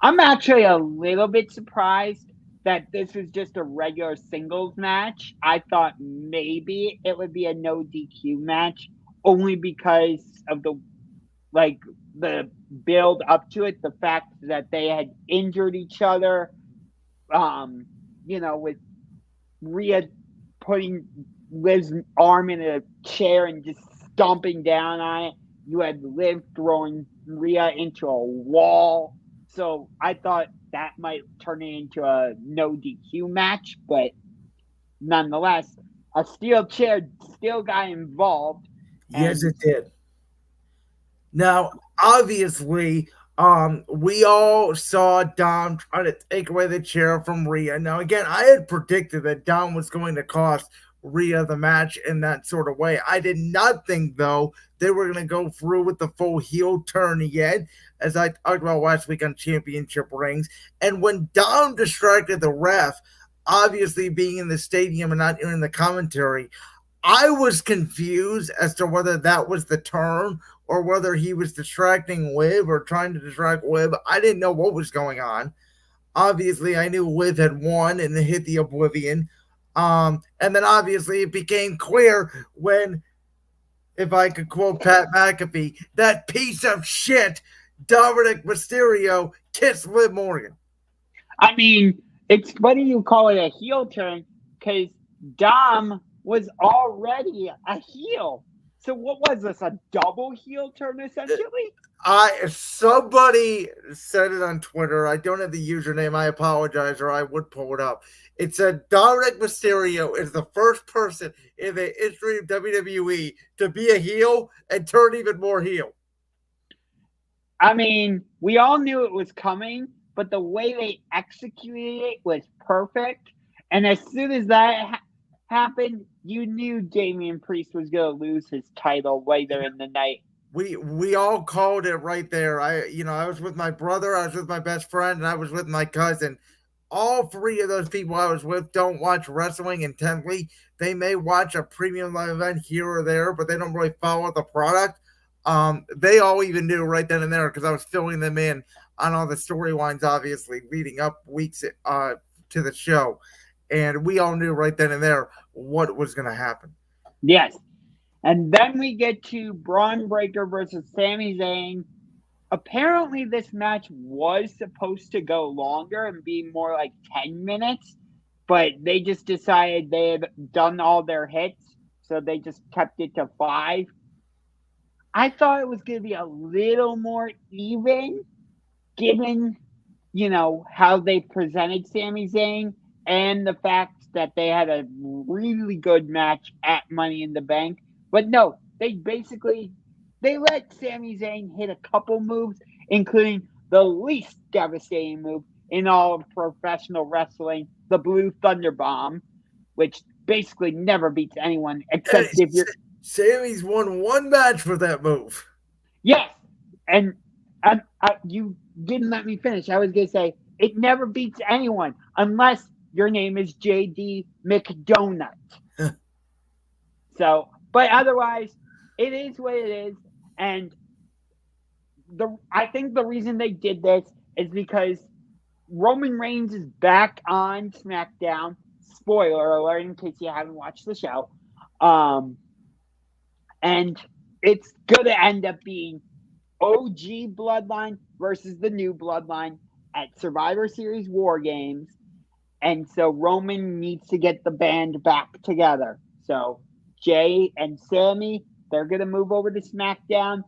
I'm actually a little bit surprised that this was just a regular singles match. I thought maybe it would be a no DQ match, only because of the build up to it, the fact that they had injured each other, with Rhea putting Liv's arm in a chair and just stomping down on it. You had Liv throwing Rhea into a wall. So I thought that might turn it into a no DQ match, but nonetheless, a steel chair still got involved. Yes, it did. Now, obviously, we all saw Dom try to take away the chair from Rhea. Now, again, I had predicted that Dom was going to cost Rhea the match in that sort of way. I did not think, though, they were going to go through with the full heel turn yet, as I talked about last week on Championship Rings. And when Dom distracted the ref, obviously being in the stadium and not hearing the commentary, I was confused as to whether that was the turn or whether he was distracting Liv or trying to distract Liv. I didn't know what was going on. Obviously, I knew Liv had won and hit the Oblivion. And then obviously it became clear when, if I could quote Pat McAfee, that piece of shit, Dominic Mysterio, kissed Liv Morgan. I mean, it's funny you call it a heel turn because Dom was already a heel. So what was this, a double heel turn essentially? Somebody said it on Twitter. I don't have the username. I apologize, or I would pull it up. It said Dominic Mysterio is the first person in the history of WWE to be a heel and turn even more heel. I mean, we all knew it was coming, but the way they executed it was perfect. And as soon as that happened, you knew Damian Priest was going to lose his title later in the night. We all called it right there. I was with my brother, I was with my best friend, and I was with my cousin. All three of those people I was with don't watch wrestling intently. They may watch a premium live event here or there, but they don't really follow the product. They all even knew right then and there because I was filling them in on all the storylines, obviously, leading up weeks to the show. And we all knew right then and there what was going to happen. Yes. And then we get to Braun Breaker versus Sami Zayn. Apparently, this match was supposed to go longer and be more like 10 minutes, but they just decided they had done all their hits, so they just kept it to 5. I thought it was going to be a little more even, given, how they presented Sami Zayn and the fact that they had a really good match at Money in the Bank. But no, they let Sami Zayn hit a couple moves, including the least devastating move in all of professional wrestling, the Blue Thunder Bomb, which basically never beats anyone except if you're... Sammy's won one match for that move. Yes, and you didn't let me finish. I was going to say, It never beats anyone unless your name is JD McDonut. So, but otherwise, it is what it is. And I think the reason they did this is because Roman Reigns is back on SmackDown. Spoiler alert in case you haven't watched the show. And it's going to end up being OG Bloodline versus the new Bloodline at Survivor Series War Games. And so Roman needs to get the band back together. So Jay and Sammy, they're going to move over to SmackDown.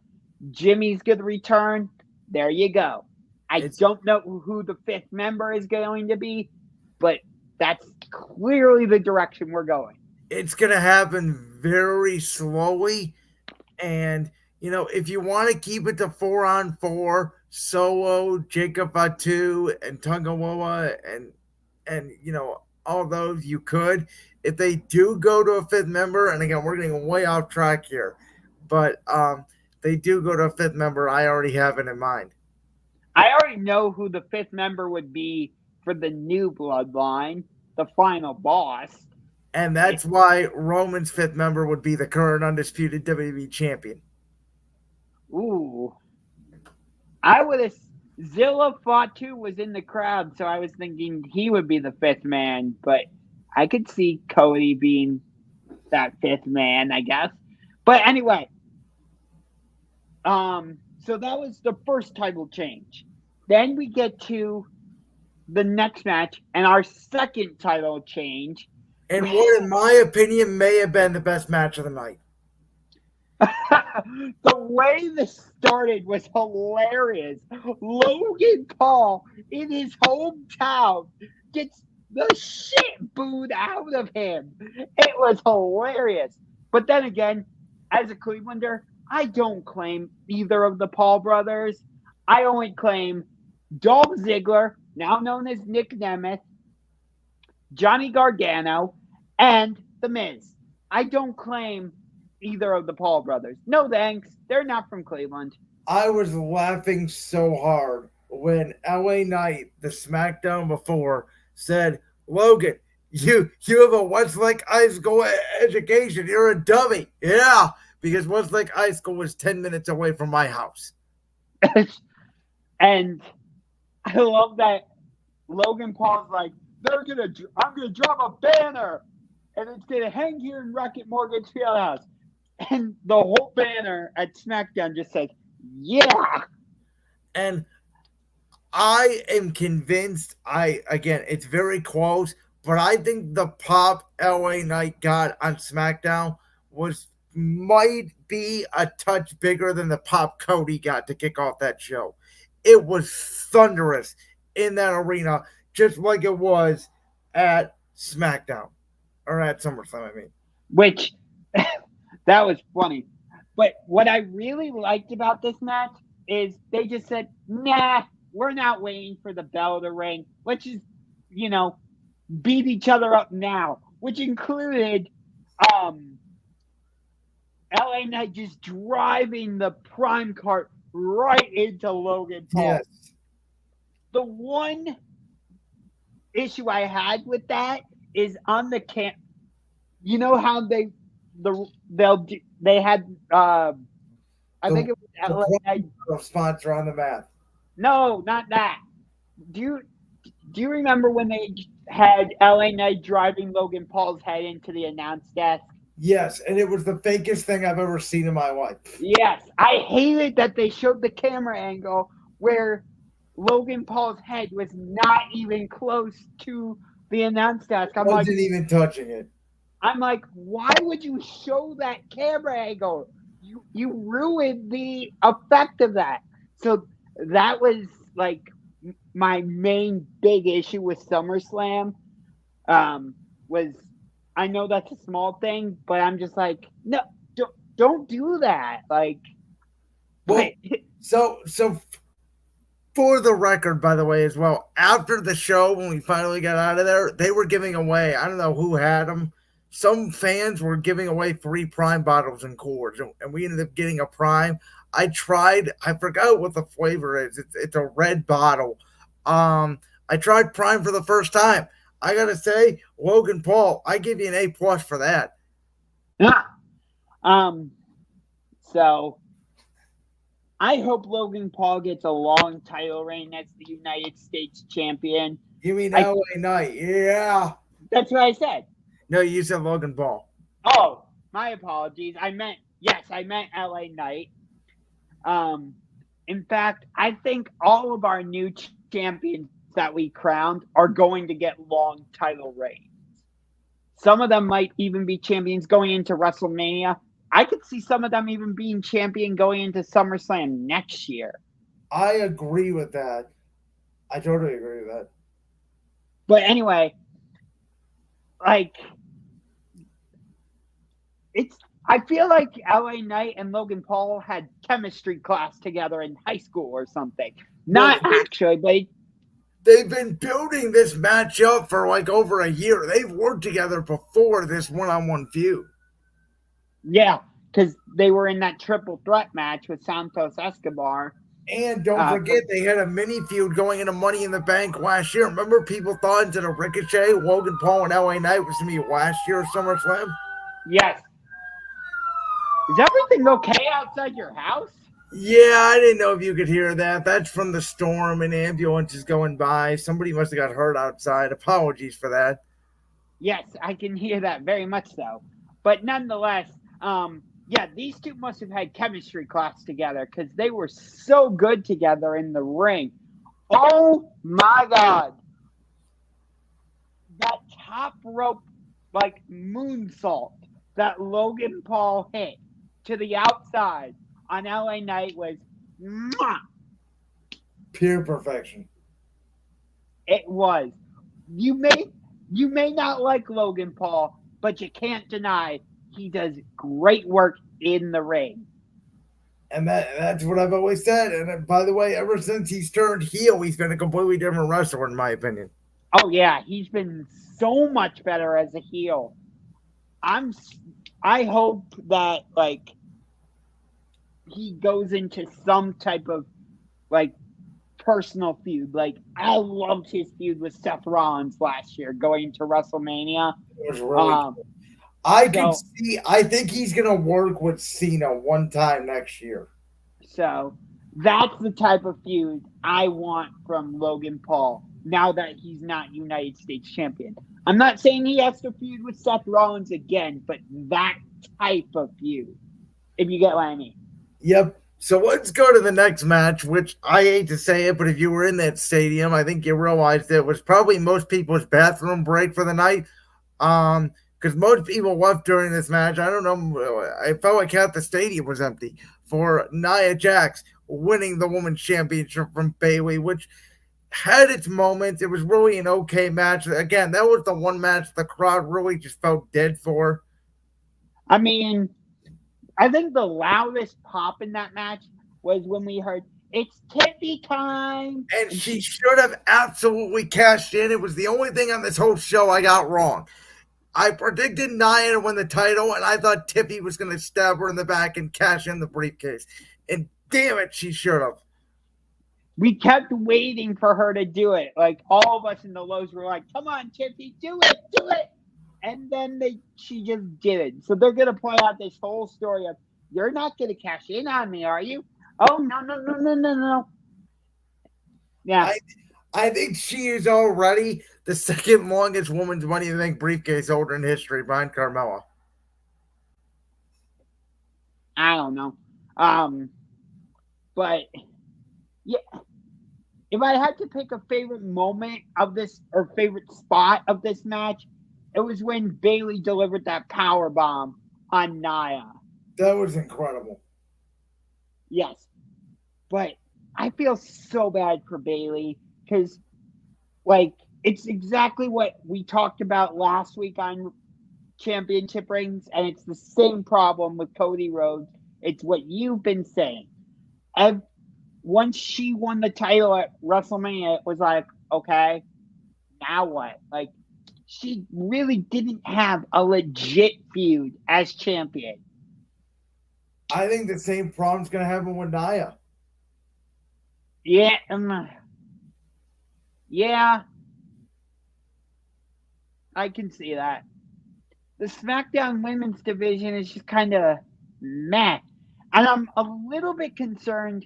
Jimmy's going to return. There you go. I don't know who the fifth member is going to be, but that's clearly the direction we're going. It's going to happen very slowly. And, if you want to keep it to 4-on-4, Solo, Jacob Fatu, and Tungaloa, and all those, you could. If they do go to a fifth member, and again, we're getting way off track here, but they do go to a fifth member, I already have it in mind. I already know who the fifth member would be for the new Bloodline, the final boss. And that's why Roman's fifth member would be the current undisputed WWE champion. Ooh. I would have... Zilla Fatu was in the crowd, so I was thinking he would be the fifth man, but I could see Cody being that fifth man, I guess. But anyway, so that was the first title change. Then we get to the next match and our second title change. And what, in my opinion, may have been the best match of the night. The way this started was hilarious. Logan Paul, in his hometown, gets the shit booed out of him. It was hilarious. But then again, as a Clevelander, I don't claim either of the Paul brothers. I only claim Dolph Ziggler, now known as Nick Nemeth, Johnny Gargano, and The Miz. I don't claim either of the Paul brothers. No thanks. They're not from Cleveland. I was laughing so hard when LA Knight, the SmackDown before, said, Logan, you have a Westlake High School education. You're a dummy. Yeah, because Westlake High School was 10 minutes away from my house. And I love that Logan Paul's like, I'm gonna drop a banner and it's gonna hang here in Rocket Mortgage Fieldhouse. And the whole banner at SmackDown just says, yeah. And I am convinced, again, it's very close, but I think the pop LA Knight got on SmackDown might be a touch bigger than the pop Cody got to kick off that show. It was thunderous in that arena, just like it was at SmackDown. Or at SummerSlam, I mean. Which, that was funny. But what I really liked about this match is they just said, nah, we're not waiting for the bell to ring. Let's just, beat each other up now. Which included LA Knight just driving the prime cart right into Logan Paul. Yes. The one issue I had with that is on the camp. You know how they had I think it was LA Knight sponsor on the mat. No, not that. Do you remember when they had LA Knight driving Logan Paul's head into the announce desk? Yes, and it was the fakest thing I've ever seen in my life. Yes, I hated that they showed the camera angle where Logan Paul's head was not even close to the announce desk. I wasn't even touching it. I'm like, why would you show that camera angle? You ruined the effect of that. So that was like my main big issue with SummerSlam. Was I know that's a small thing, but I'm just like, no, don't do that. Like, well, so for the record, by the way, as well, after the show when we finally got out of there, they were giving away. I don't know who had them. Some fans were giving away free Prime bottles and Coors, and we ended up getting a Prime. I tried. I forgot what the flavor is. It's a red bottle. I I tried Prime for the first time. I gotta say, Logan Paul, I give you an A+ for that. Yeah. So I hope Logan Paul gets a long title reign as the United States champion. You mean LA Knight? Yeah. That's what I said. No, you said Logan Paul. Oh, my apologies. I meant LA Knight. In fact, I think all of our new champions that we crowned are going to get long title reigns. Some of them might even be champions going into WrestleMania. I could see some of them even being champion going into SummerSlam next year. I agree with that. I totally agree with that. But anyway, like, I feel like LA Knight and Logan Paul had chemistry class together in high school or something. Not actually, but they've been building this match up for like over a year. They've worked together before this one-on-one feud. Yeah, because they were in that triple threat match with Santos Escobar. And don't forget, they had a mini feud going into Money in the Bank last year. Remember, people thought instead of Ricochet, Logan Paul and LA Knight was going to be last year's SummerSlam? Yes. Is everything okay outside your house? Yeah, I didn't know if you could hear that. That's from the storm and ambulances going by. Somebody must have got hurt outside. Apologies for that. Yes, I can hear that very much so. But nonetheless, yeah, these two must have had chemistry class together because they were so good together in the ring. Oh my God. That top rope, like moonsault that Logan Paul hit to the outside on LA Knight was pure perfection. It was. You may not like Logan Paul, but you can't deny he does great work in the ring. And that's what I've always said. And by the way, ever since he's turned heel, he's been a completely different wrestler, in my opinion. Oh yeah, he's been so much better as a heel. I hope that like he goes into some type of like personal feud. Like I loved his feud with Seth Rollins last year going into WrestleMania. It was really cool. I think he's gonna work with Cena one time next year. So that's the type of feud I want from Logan Paul now that he's not United States champion. I'm not saying he has to feud with Seth Rollins again, but that type of feud, if you get what I mean. Yep. So let's go to the next match, which I hate to say it, but if you were in that stadium, I think you realized it was probably most people's bathroom break for the night. Because most people left during this match. I don't know. I felt like half the stadium was empty for Nia Jax winning the Women's Championship from Bayley, which had its moments. It was really an okay match. Again, that was the one match the crowd really just felt dead for. I mean, I think the loudest pop in that match was when we heard, "It's Tiffy time." And she should have absolutely cashed in. It was the only thing on this whole show I got wrong. I predicted Nia to win the title, and I thought Tiffy was going to stab her in the back and cash in the briefcase. And damn it, she should have. We kept waiting for her to do it. Like, all of us in the lows were like, come on, Tiffy, do it, do it. And then she just didn't. So they're going to play out this whole story of, you're not going to cash in on me, are you? Oh, no. Yeah. I think she is already the second longest woman's Money in the Bank briefcase holder in history behind Carmella. I don't know. But yeah, if I had to pick a favorite moment of this or favorite spot of this match, it was when Bayley delivered that power bomb on Nia. That was incredible. Yes. But I feel so bad for Bayley because, like, it's exactly what we talked about last week on Championship Rings, and it's the same problem with Cody Rhodes. It's what you've been saying. Once she won the title at WrestleMania, it was like, okay, now what? Like, she really didn't have a legit feud as champion. I think the same problem's going to happen with Nia. Yeah. Yeah, I can see that. The SmackDown women's division is just kind of meh. And I'm a little bit concerned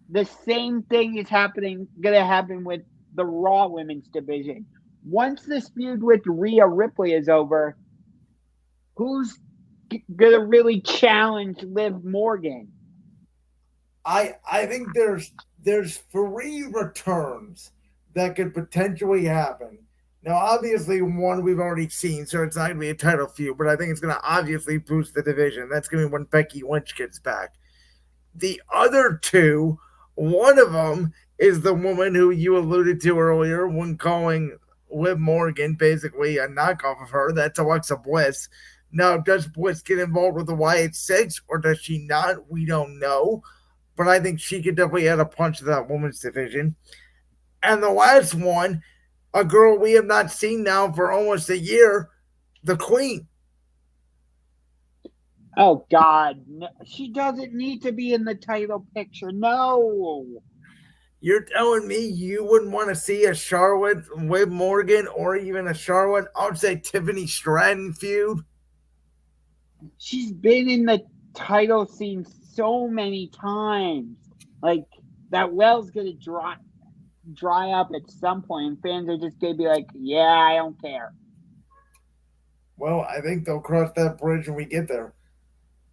the same thing is gonna happen with the Raw women's division. Once this feud with Rhea Ripley is over, who's gonna really challenge Liv Morgan? I think there's three returns that could potentially happen. Now, obviously, one we've already seen, so it's not going to be a title feud, but I think it's going to obviously boost the division. That's going to be when Becky Lynch gets back. The other two, one of them is the woman who you alluded to earlier when calling Liv Morgan basically a knockoff of her. That's Alexa Bliss. Now, does Bliss get involved with the Wyatt Six or does she not? We don't know. But I think she could definitely add a punch to that women's division. And the last one, a girl we have not seen now for almost a year, the Queen. Oh God, no, she doesn't need to be in the title picture. No, You're telling me you wouldn't want to see a Charlotte Liv Morgan or even a Charlotte, I would say Tiffany Stratton feud? she's been in the title scene so many times. Like that well's gonna dry up at some point, and fans are just gonna be like, "Yeah, I don't care." Well, I think they'll cross that bridge when we get there.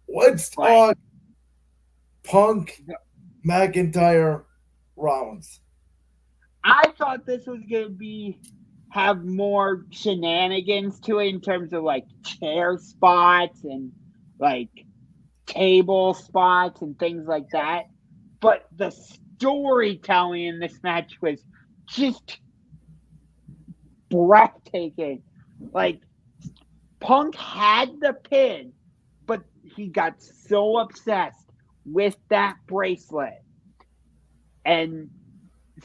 Let's Right. talk Punk, McIntyre, Rollins. I thought this was gonna be have more shenanigans to it in terms of like chair spots and like table spots and things like that. But the storytelling in this match was just breathtaking. Like Punk had the pin, but he got so obsessed with that bracelet. And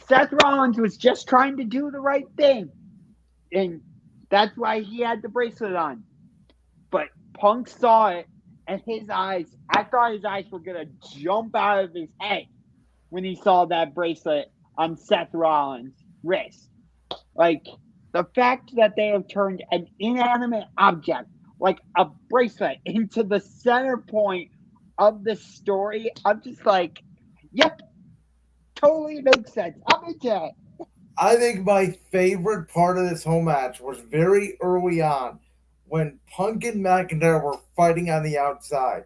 Seth Rollins was just trying to do the right thing. And that's why he had the bracelet on. But Punk saw it, and I thought his eyes were going to jump out of his head when he saw that bracelet on Seth Rollins' wrist. Like, the fact that they have turned an inanimate object, like a bracelet, into the center point of the story, I'm just like, yep, totally makes sense. I'm into it. I think my favorite part of this whole match was very early on when Punk and McIntyre were fighting on the outside.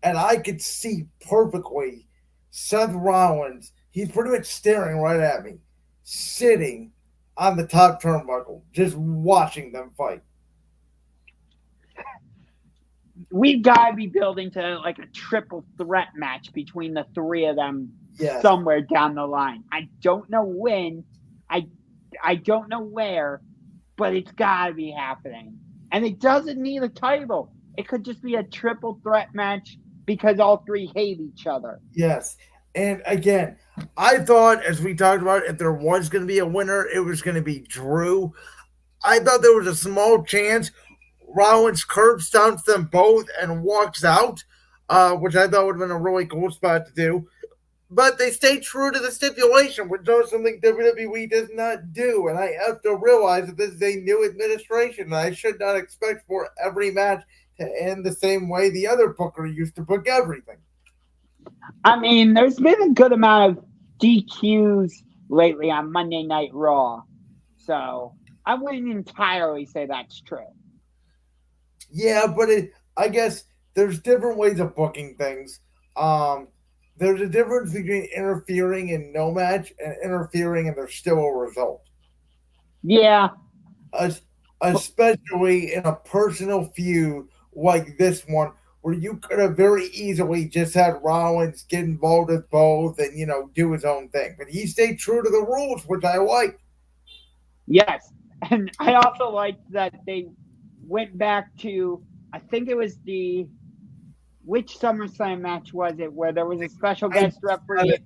And I could see perfectly Seth Rollins, he's pretty much staring right at me, sitting on the top turnbuckle, just watching them fight. We've got to be building to like a triple threat match between the three of them Yes. somewhere down the line. I don't know when, I I don't know where, but it's got to be happening. And it doesn't need a title. It could just be a triple threat match because all three hate each other. Yes. And again, I thought, as we talked about, if there was going to be a winner, it was going to be Drew. I thought there was a small chance Rollins curb stomps them both and walks out, which I thought would have been a really cool spot to do. But they stayed true to the stipulation, which is something WWE does not do. And I have to realize that this is a new administration, and I should not expect for every match to end the same way the other booker used to book everything. I mean, there's been a good amount of DQs lately on Monday Night Raw. So I wouldn't entirely say that's true. Yeah, but I guess there's different ways of booking things. There's a difference between interfering in no match and interfering and there's still a result. Yeah. Es- Especially in a personal feud like this one, where you could have very easily just had Rollins get involved with both and, do his own thing. But he stayed true to the rules, which I like. Yes. And I also liked that they went back to, I think it was which SummerSlam match was it where there was a special guest referee? They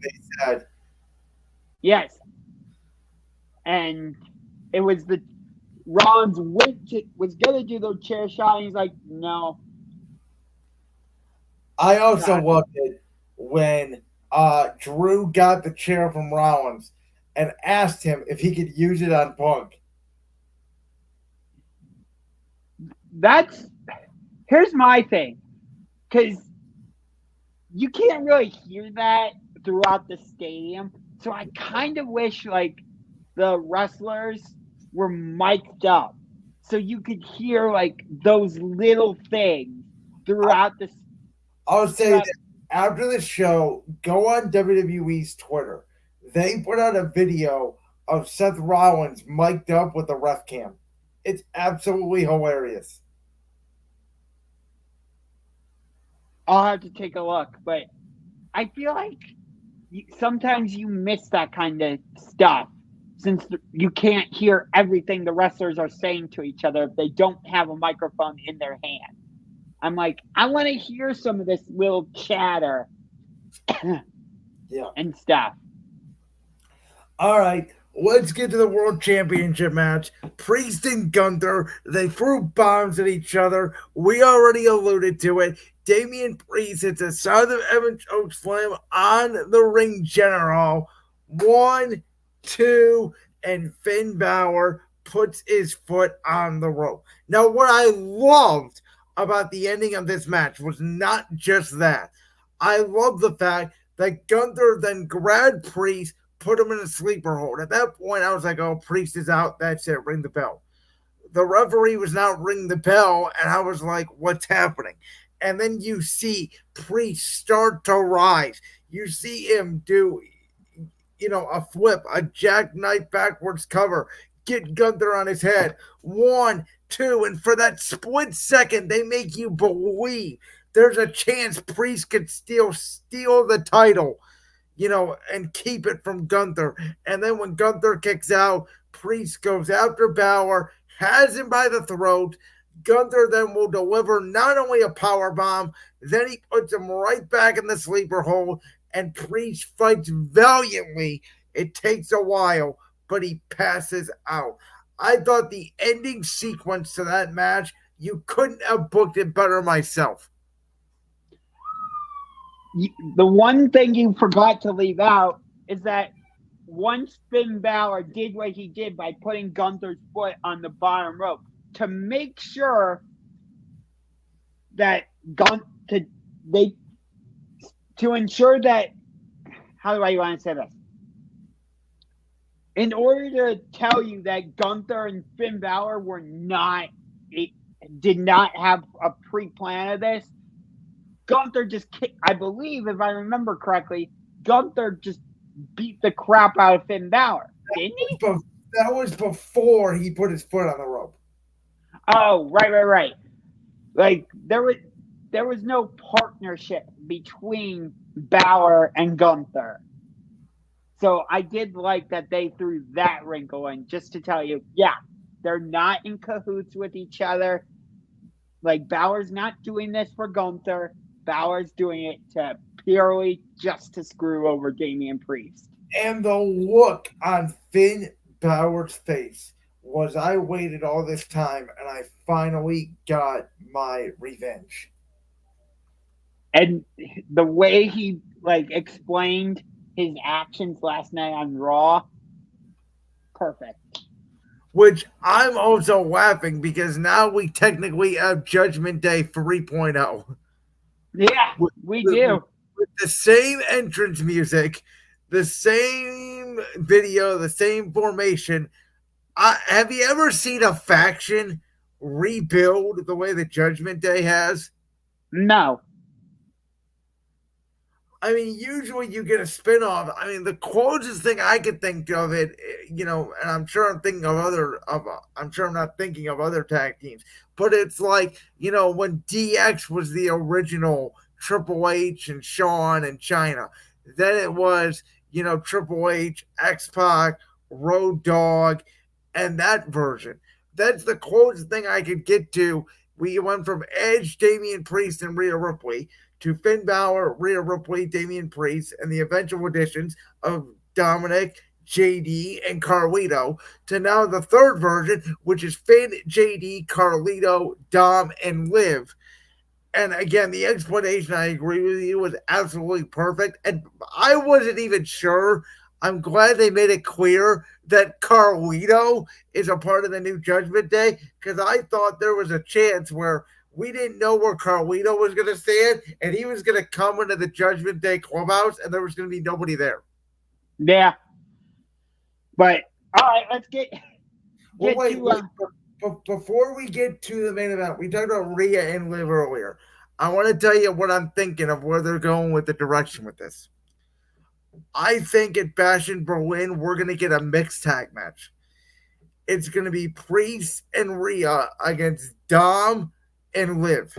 said. Yes. And it was Rollins was going to do the chair shot, and he's like, no. I also loved it when Drew got the chair from Rollins and asked him if he could use it on Punk. That's here's my thing, because you can't really hear that throughout the stadium. So I kind of wish like the wrestlers were mic'd up so you could hear like those little things throughout the I'll say throughout. that after the show, go on WWE's Twitter. They put out a video of Seth Rollins mic'd up with the ref cam. It's absolutely hilarious. I'll have to take a look, but I feel like sometimes you miss that kind of stuff since you can't hear everything the wrestlers are saying to each other if they don't have a microphone in their hand. I'm like, I want to hear some of this little chatter Yeah. and stuff. All right, let's get to the World Championship match. Priest and Gunther, they threw bombs at each other. We already alluded to it. Damian Priest hits a South of Evan choke slam on the ring general. 1, 2, and Finn Balor puts his foot on the rope. Now, what I loved about the ending of this match was not just that. I love the fact that Gunther then grabbed Priest, put him in a sleeper hold. At that point, I was like, oh, Priest is out. That's it. Ring the bell. The referee was now ringing the bell, and I was like, what's happening? And then you see Priest start to rise. You see him do, a flip, a jackknife backwards cover, get Gunther on his head. 1, 2, and for that split second, they make you believe there's a chance Priest could steal the title, and keep it from Gunther. And then when Gunther kicks out, Priest goes after Balor, has him by the throat. Gunther then will deliver not only a power bomb, then he puts him right back in the sleeper hold, and Priest fights valiantly. It takes a while, but he passes out. I thought the ending sequence to that match, you couldn't have booked it better myself. The one thing you forgot to leave out is that once Finn Balor did what he did by putting Gunther's foot on the bottom rope to make sure that to ensure that, how do I want to say this? In order to tell you that Gunther and Finn Balor did not have a pre-plan of this, Gunther just kicked, I believe, if I remember correctly, Gunther just beat the crap out of Finn Balor, didn't he? That was before he put his foot on the rope. Oh, right. Like there was no partnership between Balor and Gunther. So I did like that they threw that wrinkle in just to tell you, yeah, they're not in cahoots with each other. Like Balor's not doing this for Gunther. Balor's doing it to purely just to screw over Damian Priest. And the look on Finn Balor's face was, I waited all this time and I finally got my revenge. And the way he explained his actions last night on Raw, perfect. Which I'm also laughing because now we technically have Judgment Day 3.0. Yeah, we do. With the same entrance music, the same video, the same formation. Have you ever seen a faction rebuild the way the Judgment Day has? No. I mean, usually you get a spinoff. I mean, the closest thing I could think of it, and I'm sure I'm sure I'm not thinking of other tag teams, but it's like, when DX was the original Triple H and Shawn and China, then it was, Triple H, X-Pac, Road Dogg, and that version. That's the closest thing I could get to. We went from Edge, Damian Priest, and Rhea Ripley to Finn Balor, Rhea Ripley, Damian Priest, and the eventual additions of Dominic, JD, and Carlito, to now the third version, which is Finn, JD, Carlito, Dom, and Liv. And again, the explanation, I agree with you, was absolutely perfect. And I wasn't even sure I'm glad they made it clear that Carlito is a part of the new Judgment Day because I thought there was a chance where we didn't know where Carlito was going to stand and he was going to come into the Judgment Day clubhouse and there was going to be nobody there. Yeah. But all right, let's get Well, wait, to wait. Before we get to the main event, we talked about Rhea and Liv earlier. I want to tell you what I'm thinking of where they're going with the direction with this. I think at Bash in Berlin, we're going to get a mixed tag match. It's going to be Priest and Rhea against Dom and Liv.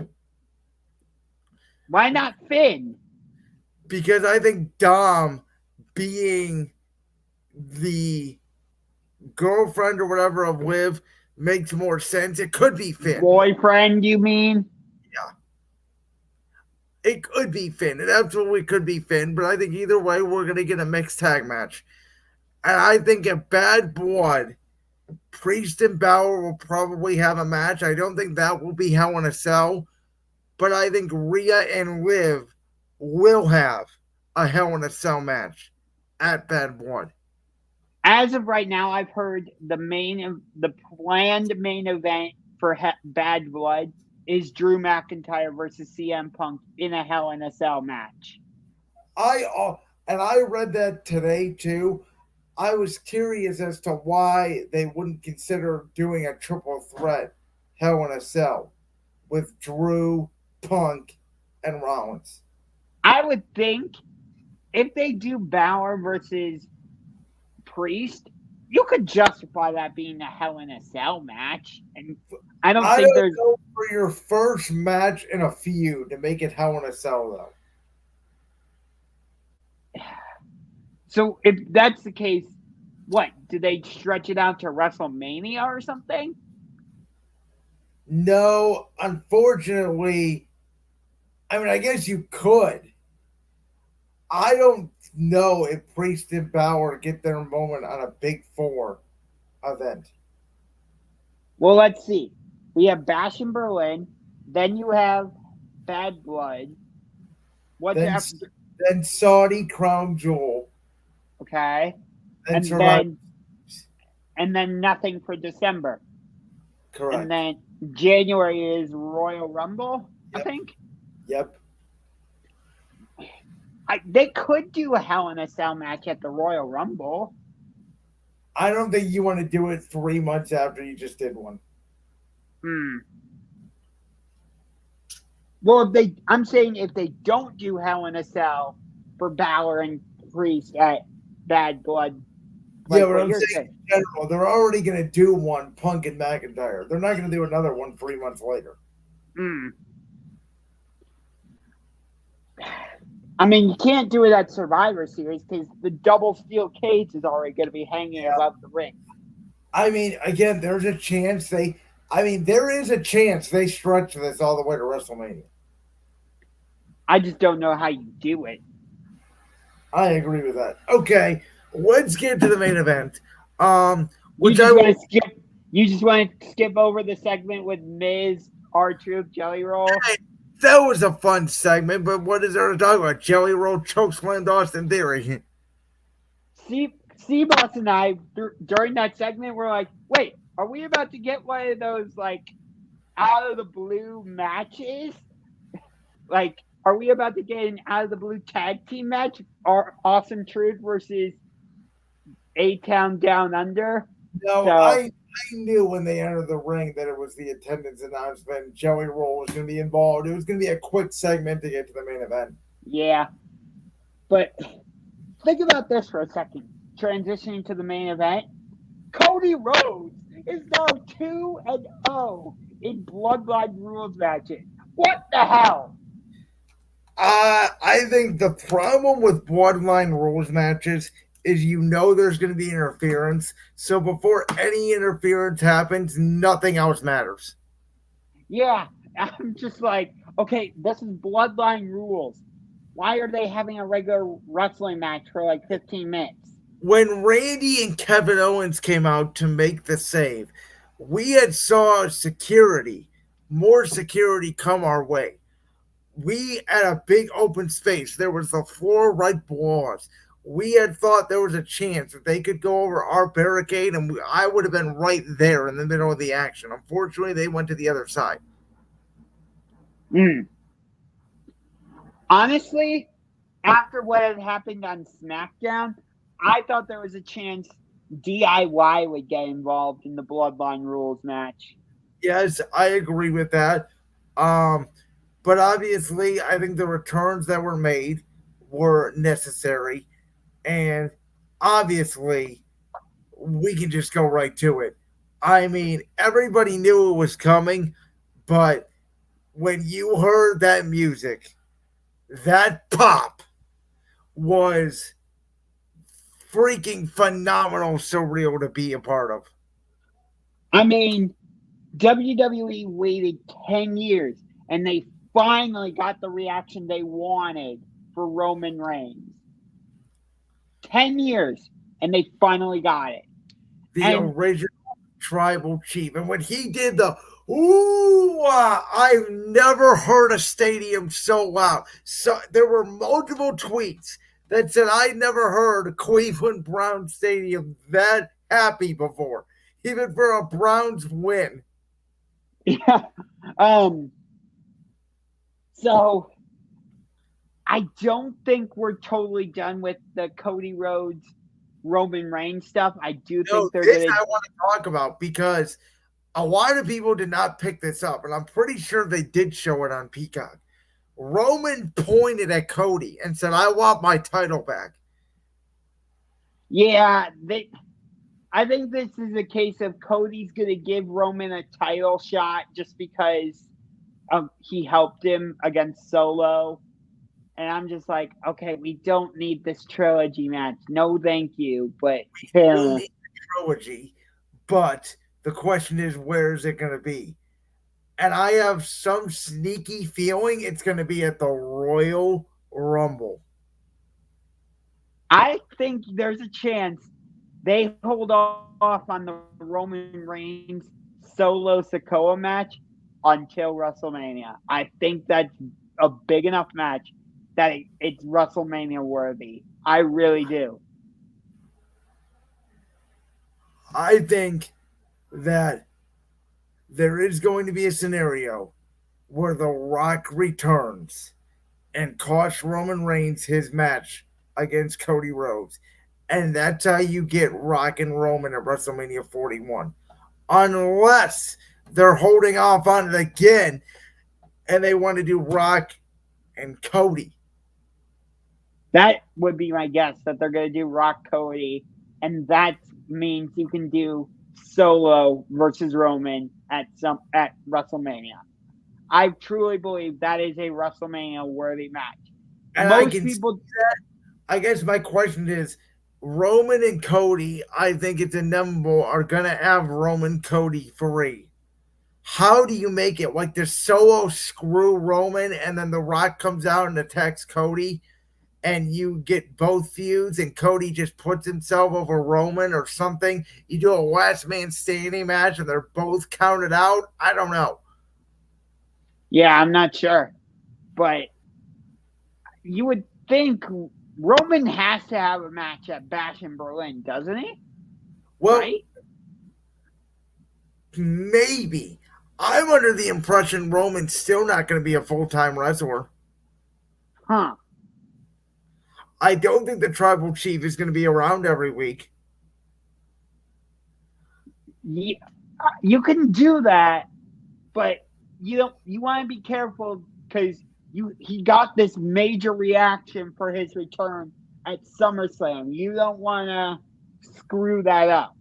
why not Finn? Because I think Dom being the girlfriend or whatever of Liv makes more sense. It could be Finn. Boyfriend, you mean? Yeah. It could be Finn. It absolutely could be Finn. But I think either way, we're going to get a mixed tag match. And I think at Bad Blood, Priest and Balor will probably have a match. I don't think that will be Hell in a Cell. But I think Rhea and Liv will have a Hell in a Cell match at Bad Blood. As of right now, I've heard the planned main event for Bad Blood is Drew McIntyre versus CM Punk in a Hell in a Cell match. I read that today too. I was curious as to why they wouldn't consider doing a triple threat Hell in a Cell with Drew, Punk, and Rollins. I would think if they do Balor versus Priest, you could justify that being a Hell in a Cell match. And I don't think there's go for your first match in a feud to make it Hell in a Cell though. So if that's the case, what? Do they stretch it out to WrestleMania or something? No, unfortunately. I mean, I guess you could. I don't know if Priest and Balor get their moment on a Big Four event. Well, let's see. We have Bash in Berlin. Then you have Bad Blood. What's then, after? Then Saudi Crown Jewel. Okay. Then and then nothing for December. Correct. And then January is Royal Rumble, yep. I think. Yep. They could do a Hell in a Cell match at the Royal Rumble. I don't think you want to do it 3 months after you just did one. Well, I'm saying if they don't do Hell in a Cell for Balor and Priest at Bad Blood. Yeah, but I'm saying in general, they're already going to do one, Punk and McIntyre. They're not going to do another one 3 months later. I mean, you can't do it at Survivor Series because the double steel cage is already going to be hanging above the ring. I mean, again, there's a chance there is a chance they stretch this all the way to WrestleMania. I just don't know how you do it. I agree with that. Okay, let's get to the main event. You just want to skip over the segment with Miz, R-Truth, Jelly Roll? Hey, that was a fun segment, but what is there to talk about? Jelly Roll chokeslammed Austin Theory. C-Boss and I, during that segment, were like, wait, are we about to get one of those, like, out-of-the-blue matches? Like, are we about to get an out-of-the-blue tag team match? Or Awesome Truth versus A-Town Down Under? No, I knew when they entered the ring that it was the attendance announcement. Jelly Roll was going to be involved. It was going to be a quick segment to get to the main event. Yeah. But think about this for a second. Transitioning to the main event. Cody Rhodes is now 2-0 in Bloodline Rules matches. What the hell? I think the problem with Bloodline Rules matches is there's going to be interference. So before any interference happens, nothing else matters. Yeah, I'm just like, okay, this is Bloodline Rules. Why are they having a regular wrestling match for like 15 minutes? When Randy and Kevin Owens came out to make the save, we had saw more security come our way. We at a big open space. There was the floor right below us. we had thought there was a chance that they could go over our barricade, and I would have been right there in the middle of the action. Unfortunately, they went to the other side. Mm. Honestly, after what had happened on SmackDown, I thought there was a chance DIY would get involved in the Bloodline Rules match. Yes, I agree with that. Um, but obviously, I think the returns that were made were necessary, and obviously, we can just go right to it. I mean, everybody knew it was coming, but when you heard that music, that pop was freaking phenomenal, surreal to be a part of. I mean, WWE waited 10 years and they finally got the reaction they wanted for Roman Reigns. 10 years and they finally got it. The original tribal chief. And when he did the ooh, I've never heard a stadium so loud. So there were multiple tweets that said I never heard Cleveland Brown Stadium that happy before, even for a Browns win. Yeah. So I don't think we're totally done with the Cody Rhodes Roman Reigns stuff. I do think they're this gonna. I want to talk about because a lot of people did not pick this up, and I'm pretty sure they did show it on Peacock. Roman pointed at Cody and said, I want my title back. Yeah, I think this is a case of Cody's gonna give Roman a title shot just because he helped him against Solo. And I'm just like, okay, we don't need this trilogy match. No, thank you. But we still need the trilogy, but the question is, where is it going to be? And I have some sneaky feeling it's going to be at the Royal Rumble. I think there's a chance they hold off on the Roman Reigns Solo Sikoa match until WrestleMania. I think that's a big enough match that it's WrestleMania worthy. I really do. I think that there is going to be a scenario where The Rock returns and costs Roman Reigns his match against Cody Rhodes. And that's how you get Rock and Roman at WrestleMania 41. Unless they're holding off on it again and they want to do Rock and Cody. That would be my guess, that they're going to do Rock Cody, and that means you can do Solo versus Roman at WrestleMania. I truly believe that is a WrestleMania worthy match. And most people that. I guess my question is, Roman and Cody, I think it's inevitable, are going to have Roman Cody free. How do you make it? Like, does Solo screw Roman and then The Rock comes out and attacks Cody and you get both feuds and Cody just puts himself over Roman or something? You do a last man standing match and they're both counted out? I don't know. Yeah, I'm not sure. But you would think Roman has to have a match at Bash in Berlin, doesn't he? Well, right? Maybe. I'm under the impression Roman's still not going to be a full-time wrestler. Huh. I don't think the tribal chief is going to be around every week. Yeah, you can do that, but you want to be careful because he got this major reaction for his return at SummerSlam. You don't want to screw that up.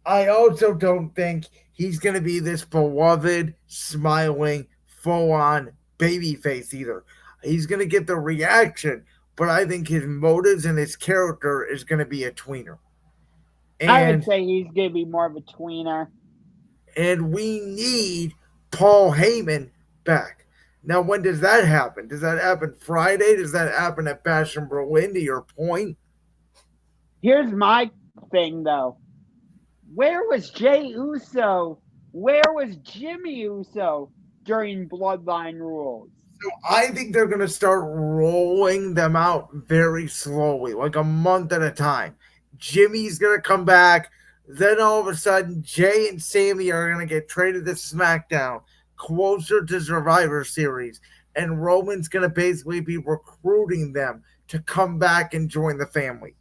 I also don't think he's going to be this beloved, smiling, full-on babyface either. He's going to get the reaction, but I think his motives and his character is going to be a tweener. And I would say he's going to be more of a tweener. And we need Paul Heyman back. Now, when does that happen? Does that happen Friday? Does that happen at Bash in Berlin, to your point? Here's my thing, though. Where was Jey Uso? Where was Jimmy Uso during Bloodline Rules? So I think they're going to start rolling them out very slowly, like a month at a time. Jimmy's going to come back. Then all of a sudden, Jay and Sammy are going to get traded to SmackDown, closer to Survivor Series. And Roman's going to basically be recruiting them to come back and join the family.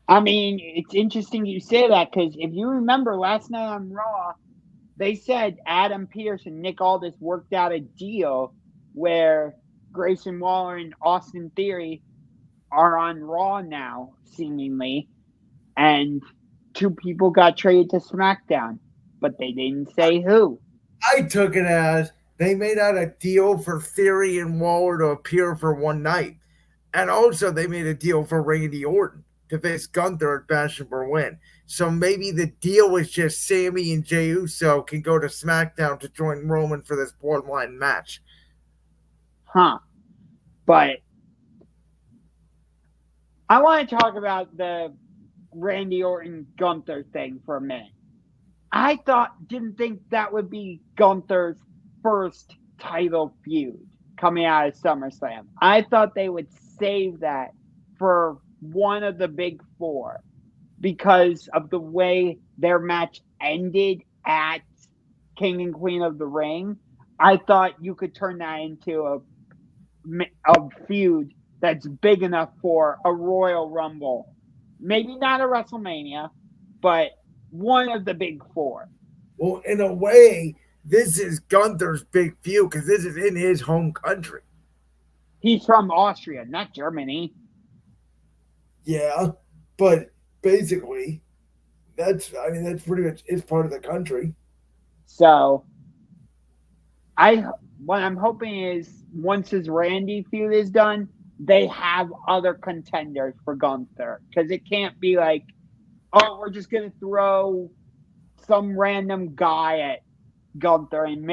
I mean, it's interesting you say that because if you remember last night on Raw, they said Adam Pearce and Nick Aldis worked out a deal where Grayson Waller and Austin Theory are on Raw now, seemingly, and two people got traded to SmackDown, but they didn't say who. I took it as they made out a deal for Theory and Waller to appear for one night. And also, they made a deal for Randy Orton to face Gunther at Bash and Berlin. So maybe the deal was just Sammy and Jey Uso can go to SmackDown to join Roman for this Bloodline match. Huh. But I want to talk about the Randy Orton Gunther thing for a minute. I didn't think that would be Gunther's first title feud coming out of SummerSlam. I thought they would save that for one of the big four because of the way their match ended at King and Queen of the Ring. I thought you could turn that into a feud that's big enough for a Royal Rumble. Maybe not a WrestleMania, but one of the big four. Well, in a way, this is Gunther's big feud because this is in his home country. He's from Austria, not Germany. Yeah, but basically, that's pretty much is part of the country. So, what I'm hoping is once his Randy feud is done, they have other contenders for Gunther because it can't be like, oh, we're just gonna throw some random guy at Gunther and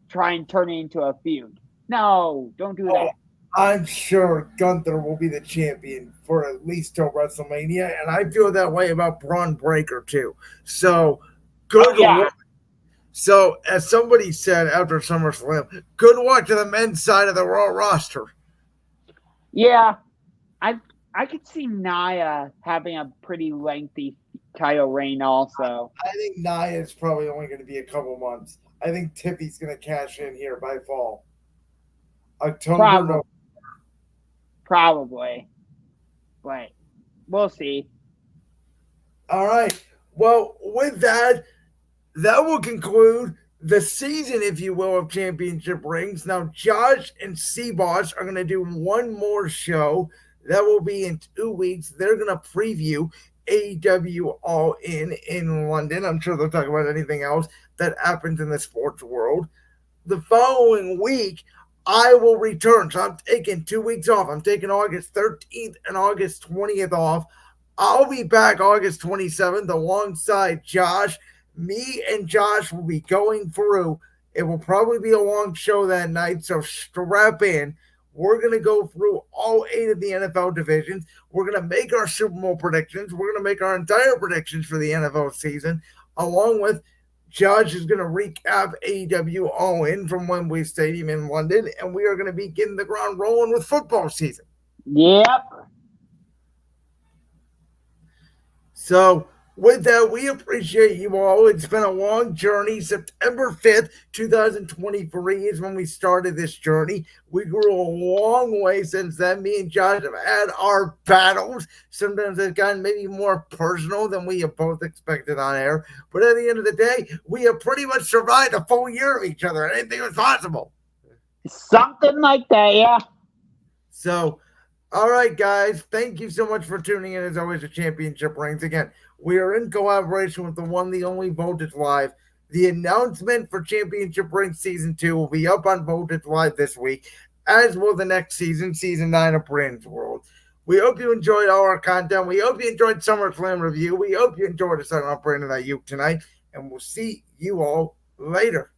try and turn it into a feud. No, don't do that. I'm sure Gunther will be the champion for at least till WrestleMania, and I feel that way about Braun Breaker too. So good luck. So as somebody said after SummerSlam, good luck to the men's side of the Raw roster. Yeah, I could see Nia having a pretty lengthy title reign also. I think Nia is probably only going to be a couple months. I think Tiffy's going to cash in here by fall. October, Probably. But we'll see. All right. Well, with that will conclude the season, if you will, of Championship Rings. Now, Josh and Seaboss are going to do one more show. That will be in 2 weeks. They're going to preview AEW All in London. I'm sure they'll talk about anything else that happens in the sports world. The following week, I will return. So I'm taking 2 weeks off. I'm taking August 13th and August 20th off. I'll be back August 27th alongside Josh. Me and Josh will be going through. It will probably be a long show that night, so strap in. We're going to go through all 8 of the NFL divisions. We're going to make our Super Bowl predictions. We're going to make our entire predictions for the NFL season, along with Josh is going to recap AEW All In from Wembley Stadium in London, and we are going to be getting the ground rolling with football season. Yep. So, with that, we appreciate you all. It's been a long journey. September 5th, 2023 is when we started this journey. We grew a long way since then. Me and Josh have had our battles. Sometimes they've gotten maybe more personal than we have both expected on air. But at the end of the day, we have pretty much survived a full year of each other. I didn't think it was possible. Something like that, yeah. So, all right, guys. Thank you so much for tuning in. As always, to Championship Rings. Again, we are in collaboration with the one, the only Voltage Live. The announcement for Championship Rings Season 2 will be up on Voltage Live this week, as will the next season, Season 9 of Brand's World. We hope you enjoyed all our content. We hope you enjoyed SummerSlam review. We hope you enjoyed us on Brandon Aiyuk tonight, and we'll see you all later.